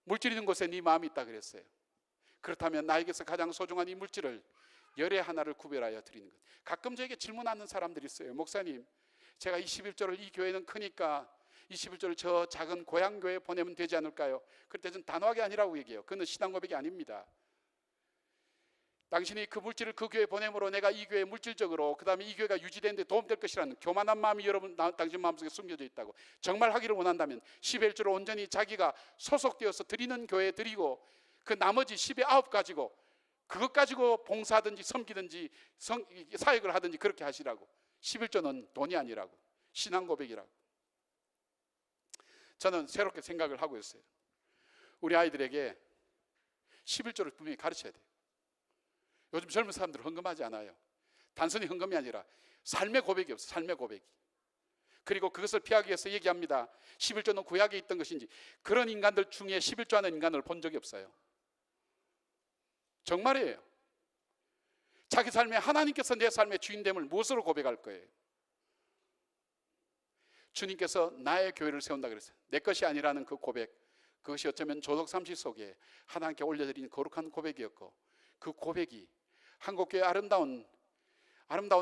Speaker 1: 물질 있는 곳에 네 마음이 있다 그랬어요. 그렇다면 나에게서 가장 소중한 이 물질을 열의 하나를 구별하여 드리는 것. 가끔 저에게 질문하는 사람들이 있어요. 목사님, 제가 21조를 이 교회는 크니까 21조를 저 작은 고향 교회에 보내면 되지 않을까요? 그때 저는 단호하게 아니라고 얘기해요. 그건 신앙 고백이 아닙니다. 당신이 그 물질을 그 교회에 보냄으로 내가 이 교회에 물질적으로, 그 다음에 이 교회가 유지되는 데 도움될 것이라는 교만한 마음이 여러분 당신 마음속에 숨겨져 있다고. 정말 하기를 원한다면 11조를 온전히 자기가 소속되어서 드리는 교회에 드리고 그 나머지 10의 9 가지고 그것 가지고 봉사하든지 섬기든지 사역을 하든지 그렇게 하시라고. 11조는 돈이 아니라고, 신앙 고백이라고. 저는 새롭게 생각을 하고 있어요. 우리 아이들에게 11조를 분명히 가르쳐야 돼요. 요즘 젊은 사람들은 헌금하지 않아요. 단순히 헌금이 아니라 삶의 고백이 없어요. 삶의 고백이. 그리고 그것을 피하기 위해서 얘기합니다. 11조는 구약에 있던 것인지. 그런 인간들 중에 11조 하는 인간을 본 적이 없어요. 정말이에요. 자기 삶에 하나님께서 내 삶의 주인됨을 무엇으로 고백할 거예요? 주님께서 나의 교회를 세운다 그랬어요. 내 것이 아니라는 그 고백, 그것이 어쩌면 조석 삼시 속에 하나님께 올려드린 거룩한 고백이었고, 그 고백이 한국교회의 아름다운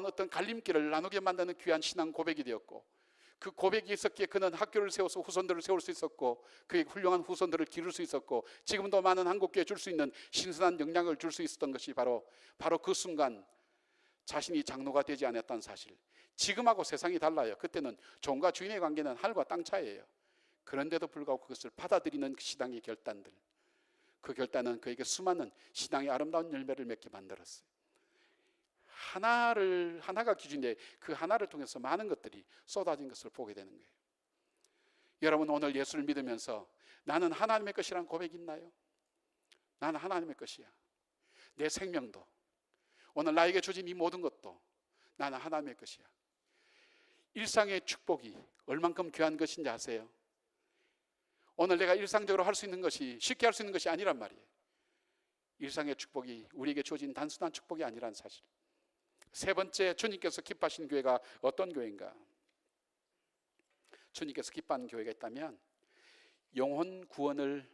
Speaker 1: 어떤 갈림길을 나누게 만드는 귀한 신앙 고백이 되었고, 그 고백이 있었기에 그는 학교를 세워서 후손들을 세울 수 있었고, 그의 훌륭한 후손들을 기를 수 있었고, 지금도 많은 한국교회에 줄 수 있는 신선한 영향을 줄 수 있었던 것이 바로 그 순간 자신이 장로가 되지 않았다는 사실. 지금하고 세상이 달라요. 그때는 종과 주인의 관계는 하늘과 땅 차이예요. 그런데도 불구하고 그것을 받아들이는 그 신앙의 결단들, 그 결단은 그에게 수많은 신앙의 아름다운 열매를 맺게 만들었어요. 하나가 기준인데 그 하나를 통해서 많은 것들이 쏟아진 것을 보게 되는 거예요. 여러분, 오늘 예수를 믿으면서 나는 하나님의 것이라는 고백이 있나요? 나는 하나님의 것이야. 내 생명도, 오늘 나에게 주어진 이 모든 것도 나는 하나님의 것이야. 일상의 축복이 얼만큼 귀한 것인지 아세요? 오늘 내가 일상적으로 할 수 있는 것이, 쉽게 할 수 있는 것이 아니란 말이에요. 일상의 축복이 우리에게 주어진 단순한 축복이 아니란 사실. 세 번째, 주님께서 기뻐하신 교회가 어떤 교회인가? 주님께서 기뻐하는 교회가 있다면 영혼 구원을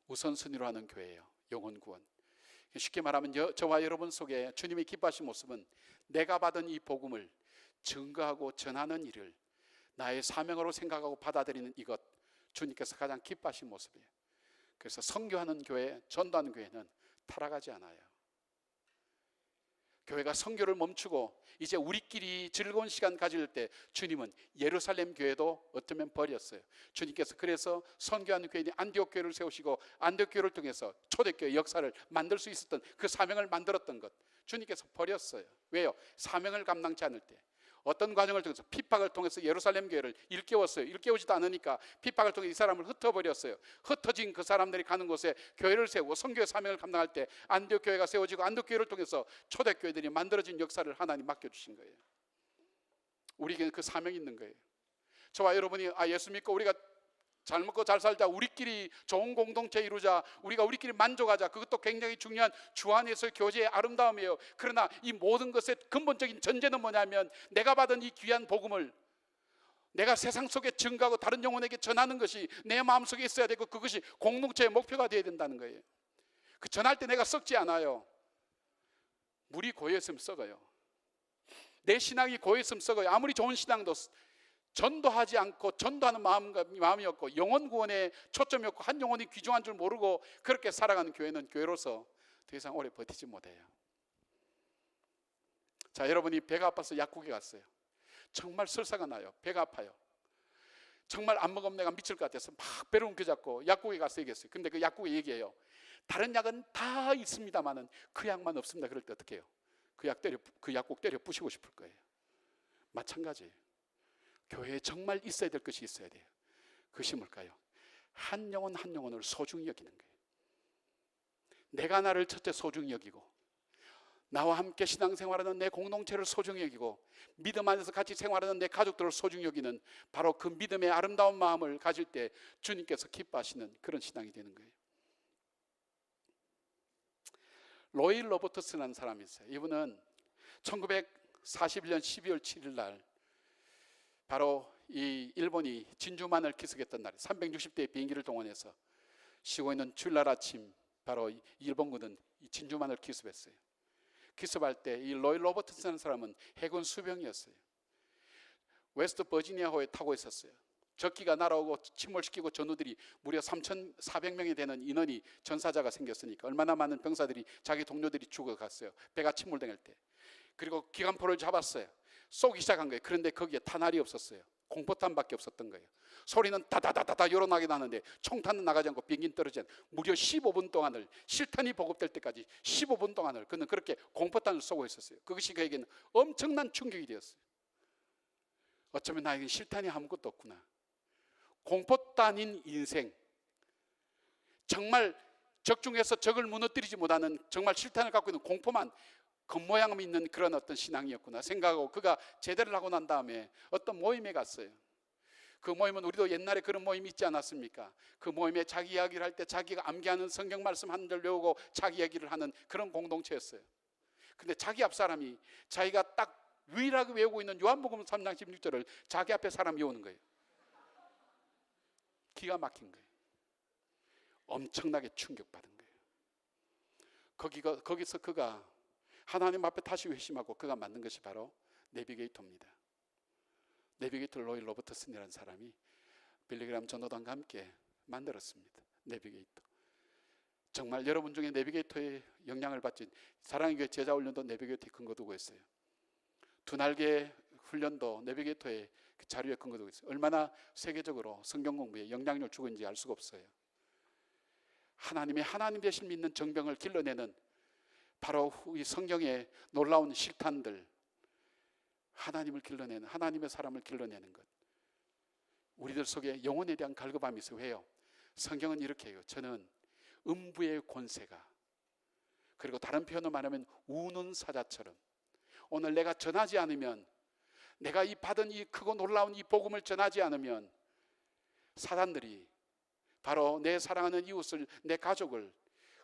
Speaker 1: 우선순위로 하는 교회예요. 영혼 구원. 쉽게 말하면 저와 여러분 속에 주님이 기뻐하신 모습은 내가 받은 이 복음을 증거하고 전하는 일을 나의 사명으로 생각하고 받아들이는 이것, 주님께서 가장 기뻐하신 모습이에요. 그래서 선교하는 교회, 전도하는 교회는 타락하지 않아요. 교회가 선교를 멈추고 이제 우리끼리 즐거운 시간 가질 때 주님은 예루살렘 교회도 어쩌면 버렸어요. 주님께서 그래서 선교하는 교회인 안디옥 교회를 세우시고 안디옥 교회를 통해서 초대교회 역사를 만들 수 있었던 그 사명을 만들었던 것, 주님께서 버렸어요. 왜요? 사명을 감당치 않을 때 어떤 과정을 통해서, 핍박을 통해서 예루살렘 교회를 일깨웠어요. 일깨우지도 않으니까 핍박을 통해 이 사람을 흩어버렸어요. 흩어진 그 사람들이 가는 곳에 교회를 세우고 선교의 사명을 감당할 때 안디옥 교회가 세워지고 안디옥 교회를 통해서 초대교회들이 만들어진 역사를 하나님 맡겨주신 거예요. 우리에게는 그 사명이 있는 거예요. 저와 여러분이 예수 믿고 우리가 잘 먹고 잘 살자, 우리끼리 좋은 공동체 이루자, 우리가 우리끼리 만족하자, 그것도 굉장히 중요한 주 안에서의 교제의 아름다움이에요. 그러나 이 모든 것의 근본적인 전제는 뭐냐면 내가 받은 이 귀한 복음을 내가 세상 속에 증가하고 다른 영혼에게 전하는 것이 내 마음속에 있어야 되고, 그것이 공동체의 목표가 되어야 된다는 거예요. 그 전할 때 내가 썩지 않아요. 물이 고여있으면 썩어요. 내 신앙이 고여있으면 썩어요. 아무리 좋은 신앙도 전도하지 않고, 전도하는 마음이 없고, 영혼 구원에 초점이 없고, 한 영혼이 귀중한 줄 모르고 그렇게 살아가는 교회는 교회로서 더 이상 오래 버티지 못해요. 자, 여러분이 배가 아파서 약국에 갔어요. 정말 설사가 나요. 배가 아파요. 정말 안 먹으면 내가 미칠 것 같아서 막 배를 움켜잡고 약국에 가서 얘기했어요. 근데 그 약국에 얘기해요. 다른 약은 다 있습니다만은 그 약만 없습니다. 그럴 때 어떻게 해요? 그 약국 때려 부시고 싶을 거예요. 마찬가지예요. 교회에 정말 있어야 될 것이 있어야 돼요. 그것이 뭘까요? 한 영혼 한 영혼을 소중히 여기는 거예요. 내가 나를 첫째 소중히 여기고, 나와 함께 신앙생활하는 내 공동체를 소중히 여기고, 믿음 안에서 같이 생활하는 내 가족들을 소중히 여기는, 바로 그 믿음의 아름다운 마음을 가질 때 주님께서 기뻐하시는 그런 신앙이 되는 거예요. 로이 로버트스라는 사람이 있어요. 이분은 1941년 12월 7일 날 바로 이 일본이 진주만을 기습했던 날, 360대의 비행기를 동원해서 쉬고 있는 주일날 아침, 바로 일본군은 이 진주만을 기습했어요. 기습할 때 이 로이 로버트스라는 사람은 해군 수병이었어요. 웨스트 버지니아호에 타고 있었어요. 적기가 날아오고 침몰시키고 전우들이 무려 3,400명이 되는 인원이 전사자가 생겼으니까 얼마나 많은 병사들이, 자기 동료들이 죽어갔어요. 배가 침몰당할 때. 그리고 기관포를 잡았어요. 쏘기 시작한 거예요. 그런데 거기에 탄알이 없었어요. 공포탄밖에 없었던 거예요. 소리는 다다다다다 요란하게 나는데 총탄은 나가지 않고 비행기는 떨어지지 않고, 무려 15분 동안을, 실탄이 보급될 때까지 15분 동안을 그는 그렇게 공포탄을 쏘고 있었어요. 그것이 그에게는 엄청난 충격이 되었어요. 어쩌면 나에겐 실탄이 아무것도 없구나. 공포탄인 인생, 정말 적중해서 적을 무너뜨리지 못하는, 정말 실탄을 갖고 있는 공포만 겉모양 있는 그런 어떤 신앙이었구나 생각하고, 그가 제대를 하고 난 다음에 어떤 모임에 갔어요. 그 모임은 우리도 옛날에 그런 모임이 있지 않았습니까? 그 모임에 자기 이야기를 할 때 자기가 암기하는 성경 말씀 한 절 외우고 자기 이야기를 하는 그런 공동체였어요. 근데 자기 앞 사람이 자기가 딱 유일하게 외우고 있는 요한복음 3장 16절을 자기 앞에 사람이 외우는 거예요. 기가 막힌 거예요. 엄청나게 충격받은 거예요. 거기서 그가 하나님 앞에 다시 회심하고 그가 만든 것이 바로 내비게이터입니다. 내비게이터 로이 로버트슨이라는 사람이 빌리그람 전도단과 함께 만들었습니다. 내비게이터. 정말 여러분 중에 내비게이터의 영향을 받지, 사랑의 교회 제자 훈련도 내비게이터에 근거 두고 있어요. 두 날개 훈련도 내비게이터의 그 자료에 근거 두고 있어요. 얼마나 세계적으로 성경 공부에 영향력을 주고 있는지 알 수가 없어요. 하나님 대신 믿는 정병을 길러내는 바로 이 성경의 놀라운 실탄들, 하나님을 길러내는, 하나님의 사람을 길러내는 것. 우리들 속에 영혼에 대한 갈급함이 있어요. 왜요? 성경은 이렇게 해요. 저는 음부의 권세가, 그리고 다른 표현으로 말하면 우는 사자처럼, 오늘 내가 전하지 않으면, 내가 이 받은 이 크고 놀라운 이 복음을 전하지 않으면 사단들이 바로 내 사랑하는 이웃을, 내 가족을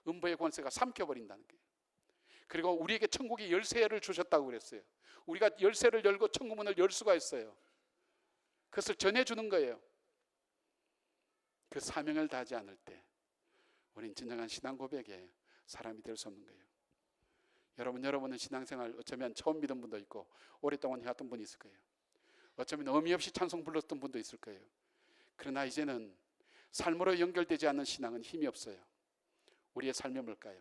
Speaker 1: 음부의 권세가 삼켜버린다는 거예요. 그리고 우리에게 천국의 열쇠를 주셨다고 그랬어요. 우리가 열쇠를 열고 천국문을 열 수가 있어요. 그것을 전해주는 거예요. 그 사명을 다하지 않을 때 우린 진정한 신앙 고백의 사람이 될 수 없는 거예요. 여러분은 신앙생활 어쩌면 처음 믿은 분도 있고 오랫동안 해왔던 분이 있을 거예요. 어쩌면 의미 없이 찬송 불렀던 분도 있을 거예요. 그러나 이제는 삶으로 연결되지 않는 신앙은 힘이 없어요. 우리의 삶이 뭘까요?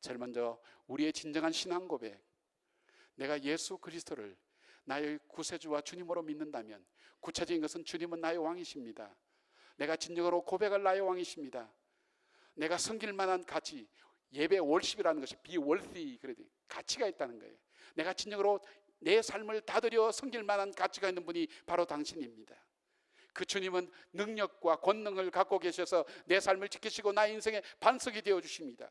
Speaker 1: 제일 먼저 우리의 진정한 신앙 고백, 내가 예수 그리스도를 나의 구세주와 주님으로 믿는다면, 구체적인 것은 주님은 나의 왕이십니다. 내가 진정으로 고백할 나의 왕이십니다. 내가 섬길 만한 가치, 예배 월십이라는 것이 be worthy, 그래도 가치가 있다는 거예요. 내가 진정으로 내 삶을 다드려 섬길 만한 가치가 있는 분이 바로 당신입니다. 그 주님은 능력과 권능을 갖고 계셔서 내 삶을 지키시고 나의 인생의 반석이 되어 주십니다.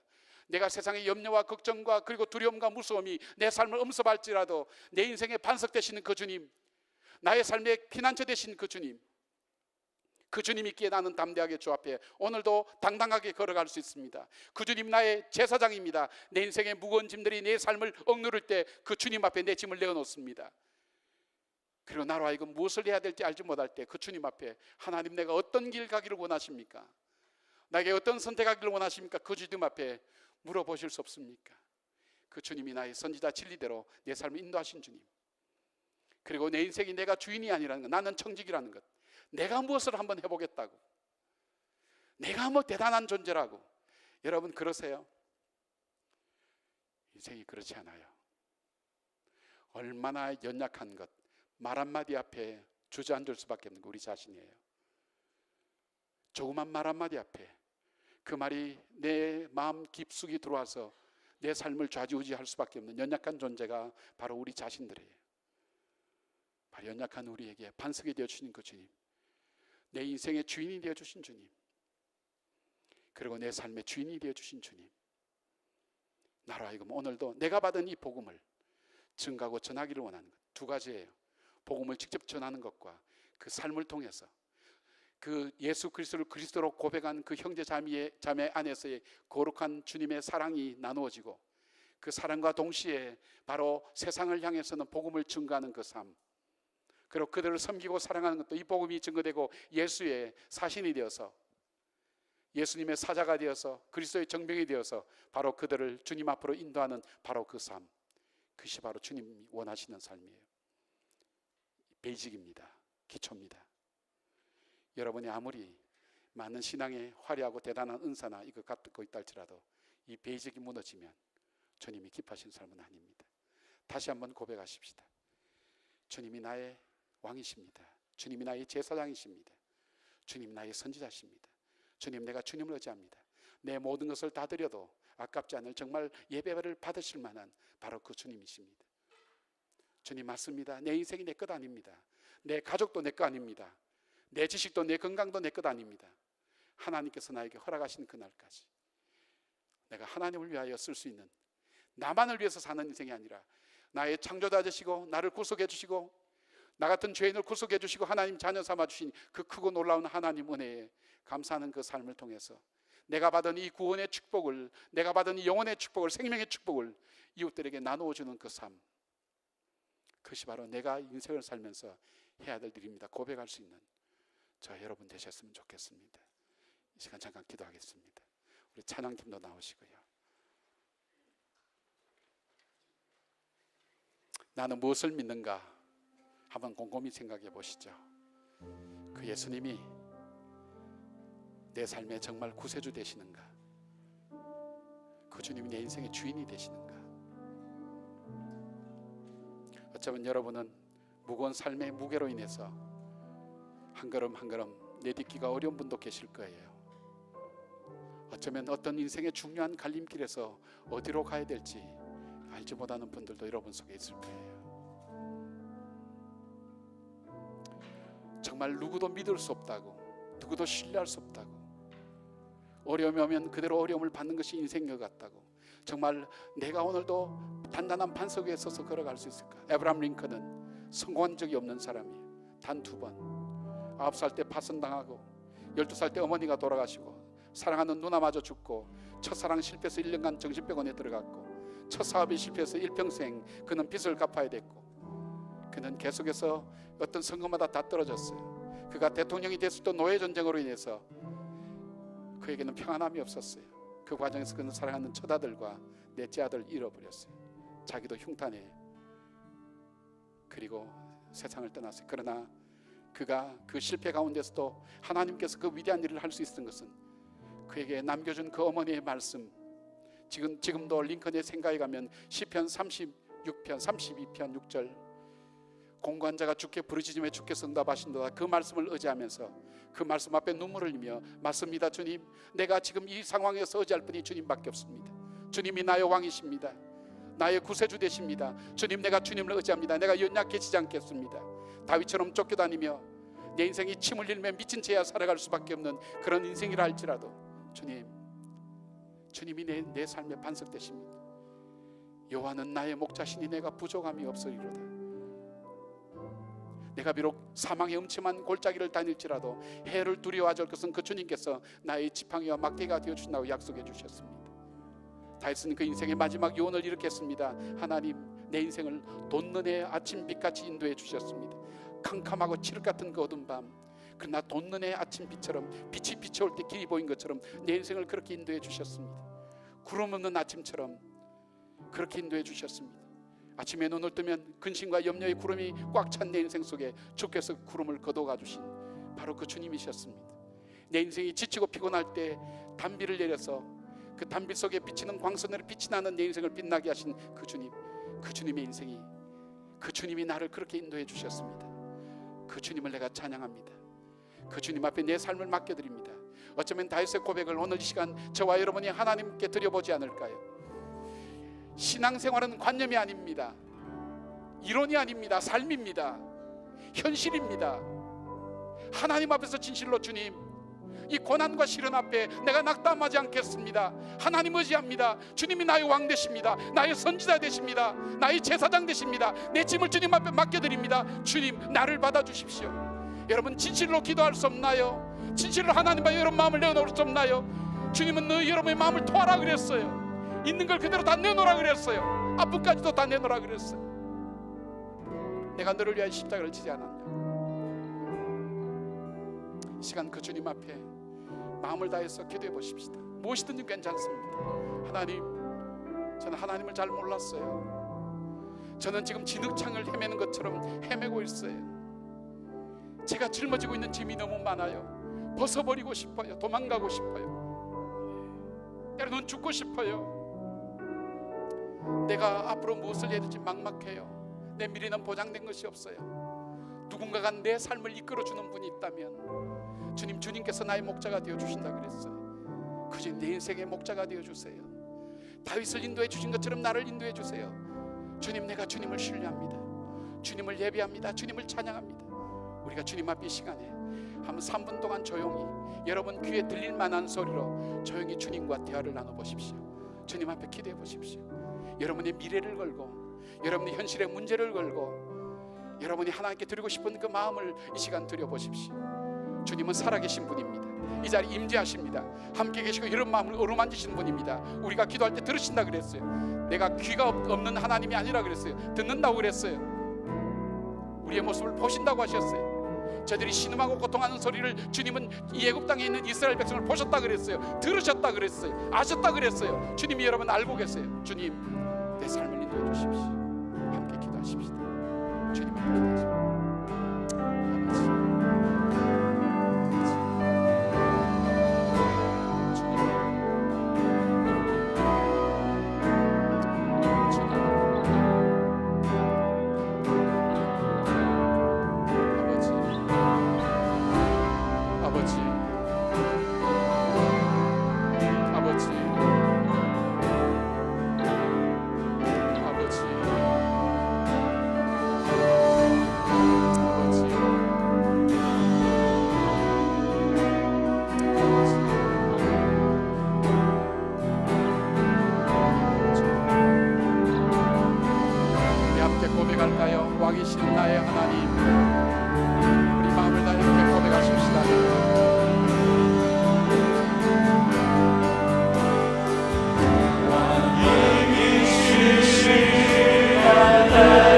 Speaker 1: 내가 세상의 염려와 걱정과 그리고 두려움과 무서움이 내 삶을 엄습할지라도 내 인생의 반석 되시는 그 주님, 나의 삶의 피난처 되신 그 주님, 그 주님 있기에 나는 담대하게 주 앞에 오늘도 당당하게 걸어갈 수 있습니다. 그 주님 나의 제사장입니다. 내 인생의 무거운 짐들이 내 삶을 억누를 때 그 주님 앞에 내 짐을 내어놓습니다. 그리고 나로 하여금 무엇을 해야 될지 알지 못할 때 그 주님 앞에 하나님, 내가 어떤 길 가기를 원하십니까? 나에게 어떤 선택하기를 원하십니까? 그 주님 앞에 물어보실 수 없습니까? 그 주님이 나의 선지자 진리대로 내 삶을 인도하신 주님, 그리고 내 인생이 내가 주인이 아니라는 것, 나는 청직이라는 것, 내가 무엇을 한번 해보겠다고, 내가 뭐 대단한 존재라고. 여러분 그러세요? 인생이 그렇지 않아요. 얼마나 연약한 것, 말 한마디 앞에 주저앉을 수밖에 없는 거 우리 자신이에요. 조그만 말 한마디 앞에 그 말이 내 마음 깊숙이 들어와서 내 삶을 좌지우지할 수밖에 없는 연약한 존재가 바로 우리 자신들이에요. 바로 연약한 우리에게 반석이 되어주신 그 주님, 내 인생의 주인이 되어주신 주님, 그리고 내 삶의 주인이 되어주신 주님, 나로 하여금 오늘도 내가 받은 이 복음을 증가하고 전하기를 원하는 것 두 가지예요. 복음을 직접 전하는 것과 그 삶을 통해서 그 예수 그리스도를 그리스도로 고백한 그 형제 자매 안에서의 거룩한 주님의 사랑이 나누어지고, 그 사랑과 동시에 바로 세상을 향해서는 복음을 증거하는 그 삶, 그리고 그들을 섬기고 사랑하는 것도 이 복음이 증거되고 예수의 사신이 되어서, 예수님의 사자가 되어서, 그리스도의 정병이 되어서 바로 그들을 주님 앞으로 인도하는 바로 그 삶, 그것이 바로 주님이 원하시는 삶이에요. 베이직입니다. 기초입니다. 여러분이 아무리 많은 신앙의 화려하고 대단한 은사나 이거 갖고 있다 할지라도 이 베이직이 무너지면 주님이 기뻐하신 삶은 아닙니다. 다시 한번 고백하십시다. 주님이 나의 왕이십니다. 주님이 나의 제사장이십니다. 주님 나의 선지자십니다. 주님, 내가 주님을 의지합니다. 내 모든 것을 다 드려도 아깝지 않을 정말 예배를 받으실 만한 바로 그 주님이십니다. 주님 맞습니다. 내 인생이 내 것 아닙니다. 내 가족도 내 것 아닙니다. 내 지식도 내 건강도 내 것 아닙니다. 하나님께서 나에게 허락하신 그날까지 내가 하나님을 위하여 쓸 수 있는, 나만을 위해서 사는 인생이 아니라 나의 창조자 되시고 나를 구속해 주시고 나 같은 죄인을 구속해 주시고 하나님 자녀 삼아 주신 그 크고 놀라운 하나님 은혜에 감사하는 그 삶을 통해서 내가 받은 이 구원의 축복을, 내가 받은 이 영혼의 축복을, 생명의 축복을 이웃들에게 나누어 주는 그 삶, 그것이 바로 내가 인생을 살면서 해야 될 일입니다. 고백할 수 있는 저 여러분 되셨으면 좋겠습니다. 이 시간 잠깐 기도하겠습니다. 우리 찬양팀도 나오시고요. 나는 무엇을 믿는가 한번 곰곰이 생각해 보시죠. 그 예수님이 내 삶에 정말 구세주 되시는가? 그 주님이 내 인생의 주인이 되시는가? 어쩌면 여러분은 무거운 삶의 무게로 인해서 한 걸음 한 걸음 내딛기가 어려운 분도 계실 거예요. 어쩌면 어떤 인생의 중요한 갈림길에서 어디로 가야 될지 알지 못하는 분들도 여러분 속에 있을 거예요. 정말 누구도 믿을 수 없다고, 누구도 신뢰할 수 없다고, 어려움이 오면 그대로 어려움을 받는 것이 인생인 것 같다고, 정말 내가 오늘도 단단한 반석 위에 서서 걸어갈 수 있을까? 에브라함 링컨은 성공한 적이 없는 사람이에요. 단 2번 9살 때 파선당하고 12살 때 어머니가 돌아가시고 사랑하는 누나마저 죽고 첫사랑 실패해서 1년간 정신병원에 들어갔고 첫 사업이 실패해서 일평생 그는 빚을 갚아야 됐고 그는 계속해서 어떤 선거마다 다 떨어졌어요. 그가 대통령이 됐을 때 노예전쟁으로 인해서 그에게는 평안함이 없었어요. 그 과정에서 그는 사랑하는 처아들과 넷째 아들 잃어버렸어요. 자기도 흉탄해 그리고 세상을 떠났어요. 그러나 그가 그 실패 가운데서도 하나님께서 그 위대한 일을 할 수 있었던 것은 그에게 남겨준 그 어머니의 말씀, 지금도 링컨의 생각에 가면 시편 36편 32편 6절 공고한 자가 주께 부르짖음에 주께서 응답하신도다, 그 말씀을 의지하면서 그 말씀 앞에 눈물을 흘리며 맞습니다 주님, 내가 지금 이 상황에서 의지할 분이 주님밖에 없습니다. 주님이 나의 왕이십니다. 나의 구세주 되십니다. 주님, 내가 주님을 의지합니다. 내가 연약해지지 않겠습니다. 다윗처럼 쫓겨다니며 내 인생이 침을 흘리며 미친 채야 살아갈 수밖에 없는 그런 인생이라 할지라도 주님이 내 삶의 반석 되십니다. 여호와는 나의 목자시니 내가 부족함이 없으리로다. 내가 비록 사망의 음침한 골짜기를 다닐지라도 해를 두려워하지 않을 것은 그 주님께서 나의 지팡이와 막대가 되어주신다고 약속해 주셨습니다. 다윗은 그 인생의 마지막 요원을 일으켰습니다. 하나님, 내 인생을 돋는 아침 빛같이 인도해 주셨습니다. 캄캄하고 칠흑 같은 그 어두운 밤, 그러나 돋는 아침 빛처럼 빛이 비춰올 때 길이 보인 것처럼 내 인생을 그렇게 인도해 주셨습니다. 구름 없는 아침처럼 그렇게 인도해 주셨습니다. 아침에 눈을 뜨면 근심과 염려의 구름이 꽉 찬 내 인생 속에 주께서 구름을 거둬가 주신 바로 그 주님이셨습니다. 내 인생이 지치고 피곤할 때 단비를 내려서 그 단비 속에 비치는 광선으로 빛이 나는 내 인생을 빛나게 하신 그 주님, 그 주님의 인생이, 그 주님이 나를 그렇게 인도해 주셨습니다. 그 주님을 내가 찬양합니다. 그 주님 앞에 내 삶을 맡겨드립니다. 어쩌면 다윗의 고백을 오늘 이 시간 저와 여러분이 하나님께 드려보지 않을까요? 신앙생활은 관념이 아닙니다. 이론이 아닙니다. 삶입니다. 현실입니다. 하나님 앞에서 진실로 주님, 이 고난과 시련 앞에 내가 낙담하지 않겠습니다. 하나님 의지합니다. 주님이 나의 왕 되십니다. 나의 선지자 되십니다. 나의 제사장 되십니다. 내 짐을 주님 앞에 맡겨드립니다. 주님, 나를 받아주십시오. 여러분, 진실로 기도할 수 없나요? 진실로 하나님 앞에 여러분 마음을 내어놓을 수 없나요? 주님은 여러분의 마음을 토하라 그랬어요. 있는 걸 그대로 다 내놓으라 그랬어요. 아픔까지도 다 내놓으라 그랬어요. 내가 너를 위하여 십자가를 지지 않았냐? 이 시간 그 주님 앞에 마음을 다해서 기도해 보십시다. 무엇이든지 괜찮습니다. 하나님, 저는 하나님을 잘 몰랐어요. 저는 지금 진흙창을 헤매는 것처럼 헤매고 있어요. 제가 짊어지고 있는 짐이 너무 많아요. 벗어버리고 싶어요. 도망가고 싶어요. 때로는 죽고 싶어요. 내가 앞으로 무엇을 해야 될지 막막해요. 내 미래는 보장된 것이 없어요. 누군가가 내 삶을 이끌어주는 분이 있다면 주님, 주님께서 나의 목자가 되어주신다 그랬어요. 그 주님, 내 인생의 목자가 되어주세요. 다윗을 인도해 주신 것처럼 나를 인도해 주세요. 주님, 내가 주님을 신뢰합니다. 주님을 예배합니다. 주님을 찬양합니다. 우리가 주님 앞에 이 시간에 한 3분 동안 조용히 여러분 귀에 들릴 만한 소리로 조용히 주님과 대화를 나눠보십시오. 주님 앞에 기도해 보십시오. 여러분의 미래를 걸고, 여러분의 현실의 문제를 걸고, 여러분이 하나님께 드리고 싶은 그 마음을 이 시간 드려보십시오. 주님은 살아계신 분입니다. 이 자리에 임재하십니다. 함께 계시고 이런 마음을 어루만지신 분입니다. 우리가 기도할 때 들으신다 그랬어요. 내가 귀가 없는 하나님이 아니라 그랬어요. 듣는다고 그랬어요. 우리의 모습을 보신다고 하셨어요. 저들이 신음하고 고통하는 소리를 주님은 이 애굽 땅에 있는 이스라엘 백성을 보셨다 그랬어요. 들으셨다 그랬어요. 아셨다 그랬어요. 주님이 여러분 알고 계세요. 주님, 내 삶을 인도해 주십시오. 함께 기도하십시다. 주님 앞에 기도하십시다. 왕이신 나의 하나님, 우리 마음을 다해 함께 고백하십시다.
Speaker 2: Oh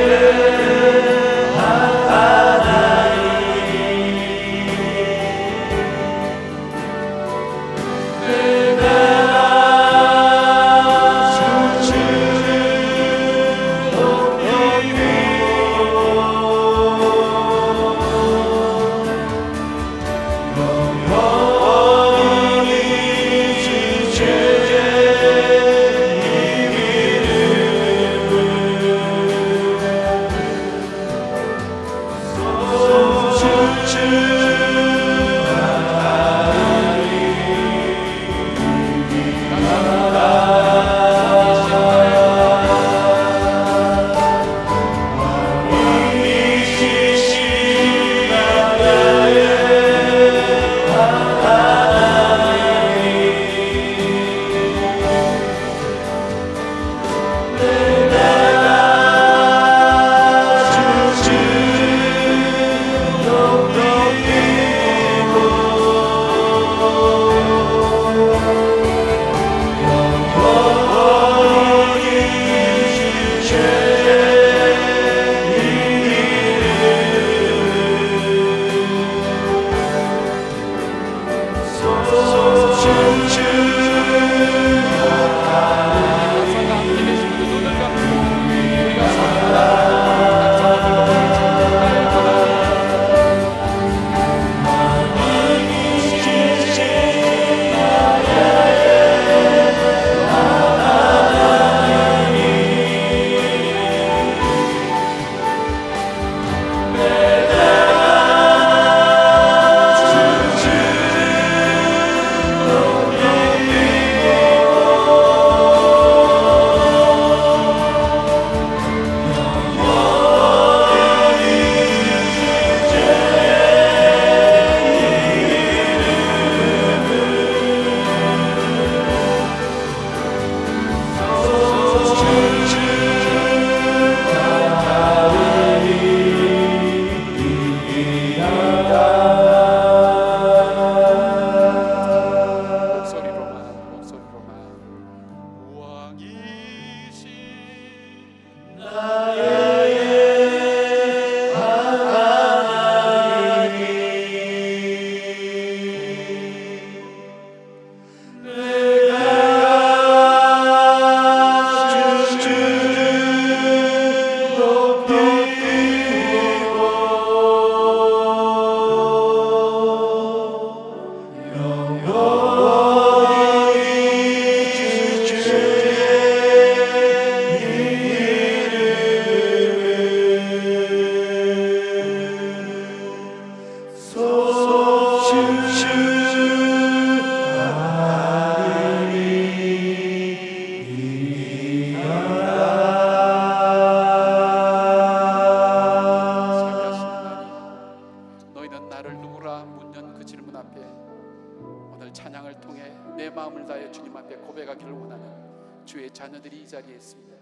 Speaker 1: 찬양을 통해 내 마음을 다해 주님 앞에 고백하기를 원하는 주의 자녀들이 이 자리에 있습니다.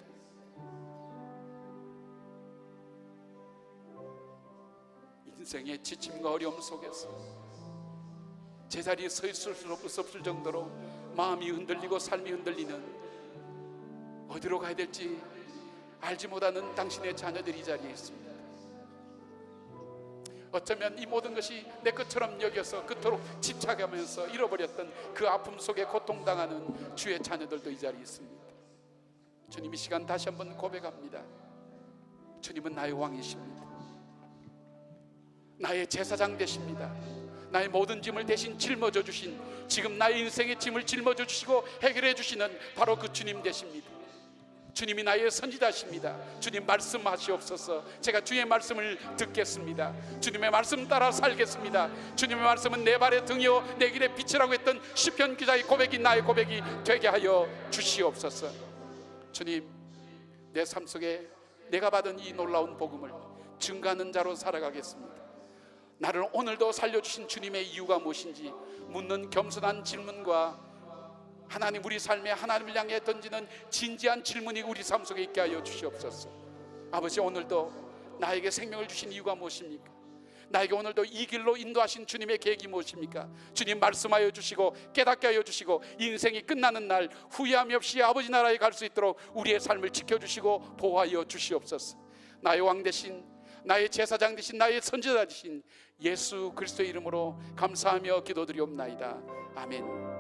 Speaker 1: 인생의 지침과 어려움 속에서 제자리에 서 있을 수 없을 정도로 마음이 흔들리고 삶이 흔들리는, 어디로 가야 될지 알지 못하는 당신의 자녀들이 이 자리에 있습니다. 어쩌면 이 모든 것이 내 것처럼 여겨서 그토록 집착하면서 잃어버렸던 그 아픔 속에 고통당하는 주의 자녀들도 이 자리에 있습니다. 주님, 이 시간 다시 한번 고백합니다. 주님은 나의 왕이십니다. 나의 제사장 되십니다. 나의 모든 짐을 대신 짊어져 주신, 지금 나의 인생의 짐을 짊어져 주시고 해결해 주시는 바로 그 주님 되십니다. 주님이 나의 선지자십니다. 주님 말씀하시옵소서. 제가 주의 말씀을 듣겠습니다. 주님의 말씀 따라 살겠습니다. 주님의 말씀은 내 발의 등이요 내 길의 빛이라고 했던 시편 기자의 고백이 나의 고백이 되게 하여 주시옵소서. 주님, 내 삶 속에 내가 받은 이 놀라운 복음을 증거하는 자로 살아가겠습니다. 나를 오늘도 살려주신 주님의 이유가 무엇인지 묻는 겸손한 질문과 하나님, 우리 삶에 하나님을 향해 던지는 진지한 질문이 우리 삶 속에 있게 하여 주시옵소서. 아버지, 오늘도 나에게 생명을 주신 이유가 무엇입니까? 나에게 오늘도 이 길로 인도하신 주님의 계획이 무엇입니까? 주님 말씀하여 주시고 깨닫게 하여 주시고 인생이 끝나는 날 후회함이 없이 아버지 나라에 갈 수 있도록 우리의 삶을 지켜주시고 보호하여 주시옵소서. 나의 왕 대신, 나의 제사장 되신, 나의 선지자 되신 예수 그리스도의 이름으로 감사하며 기도드리옵나이다. 아멘.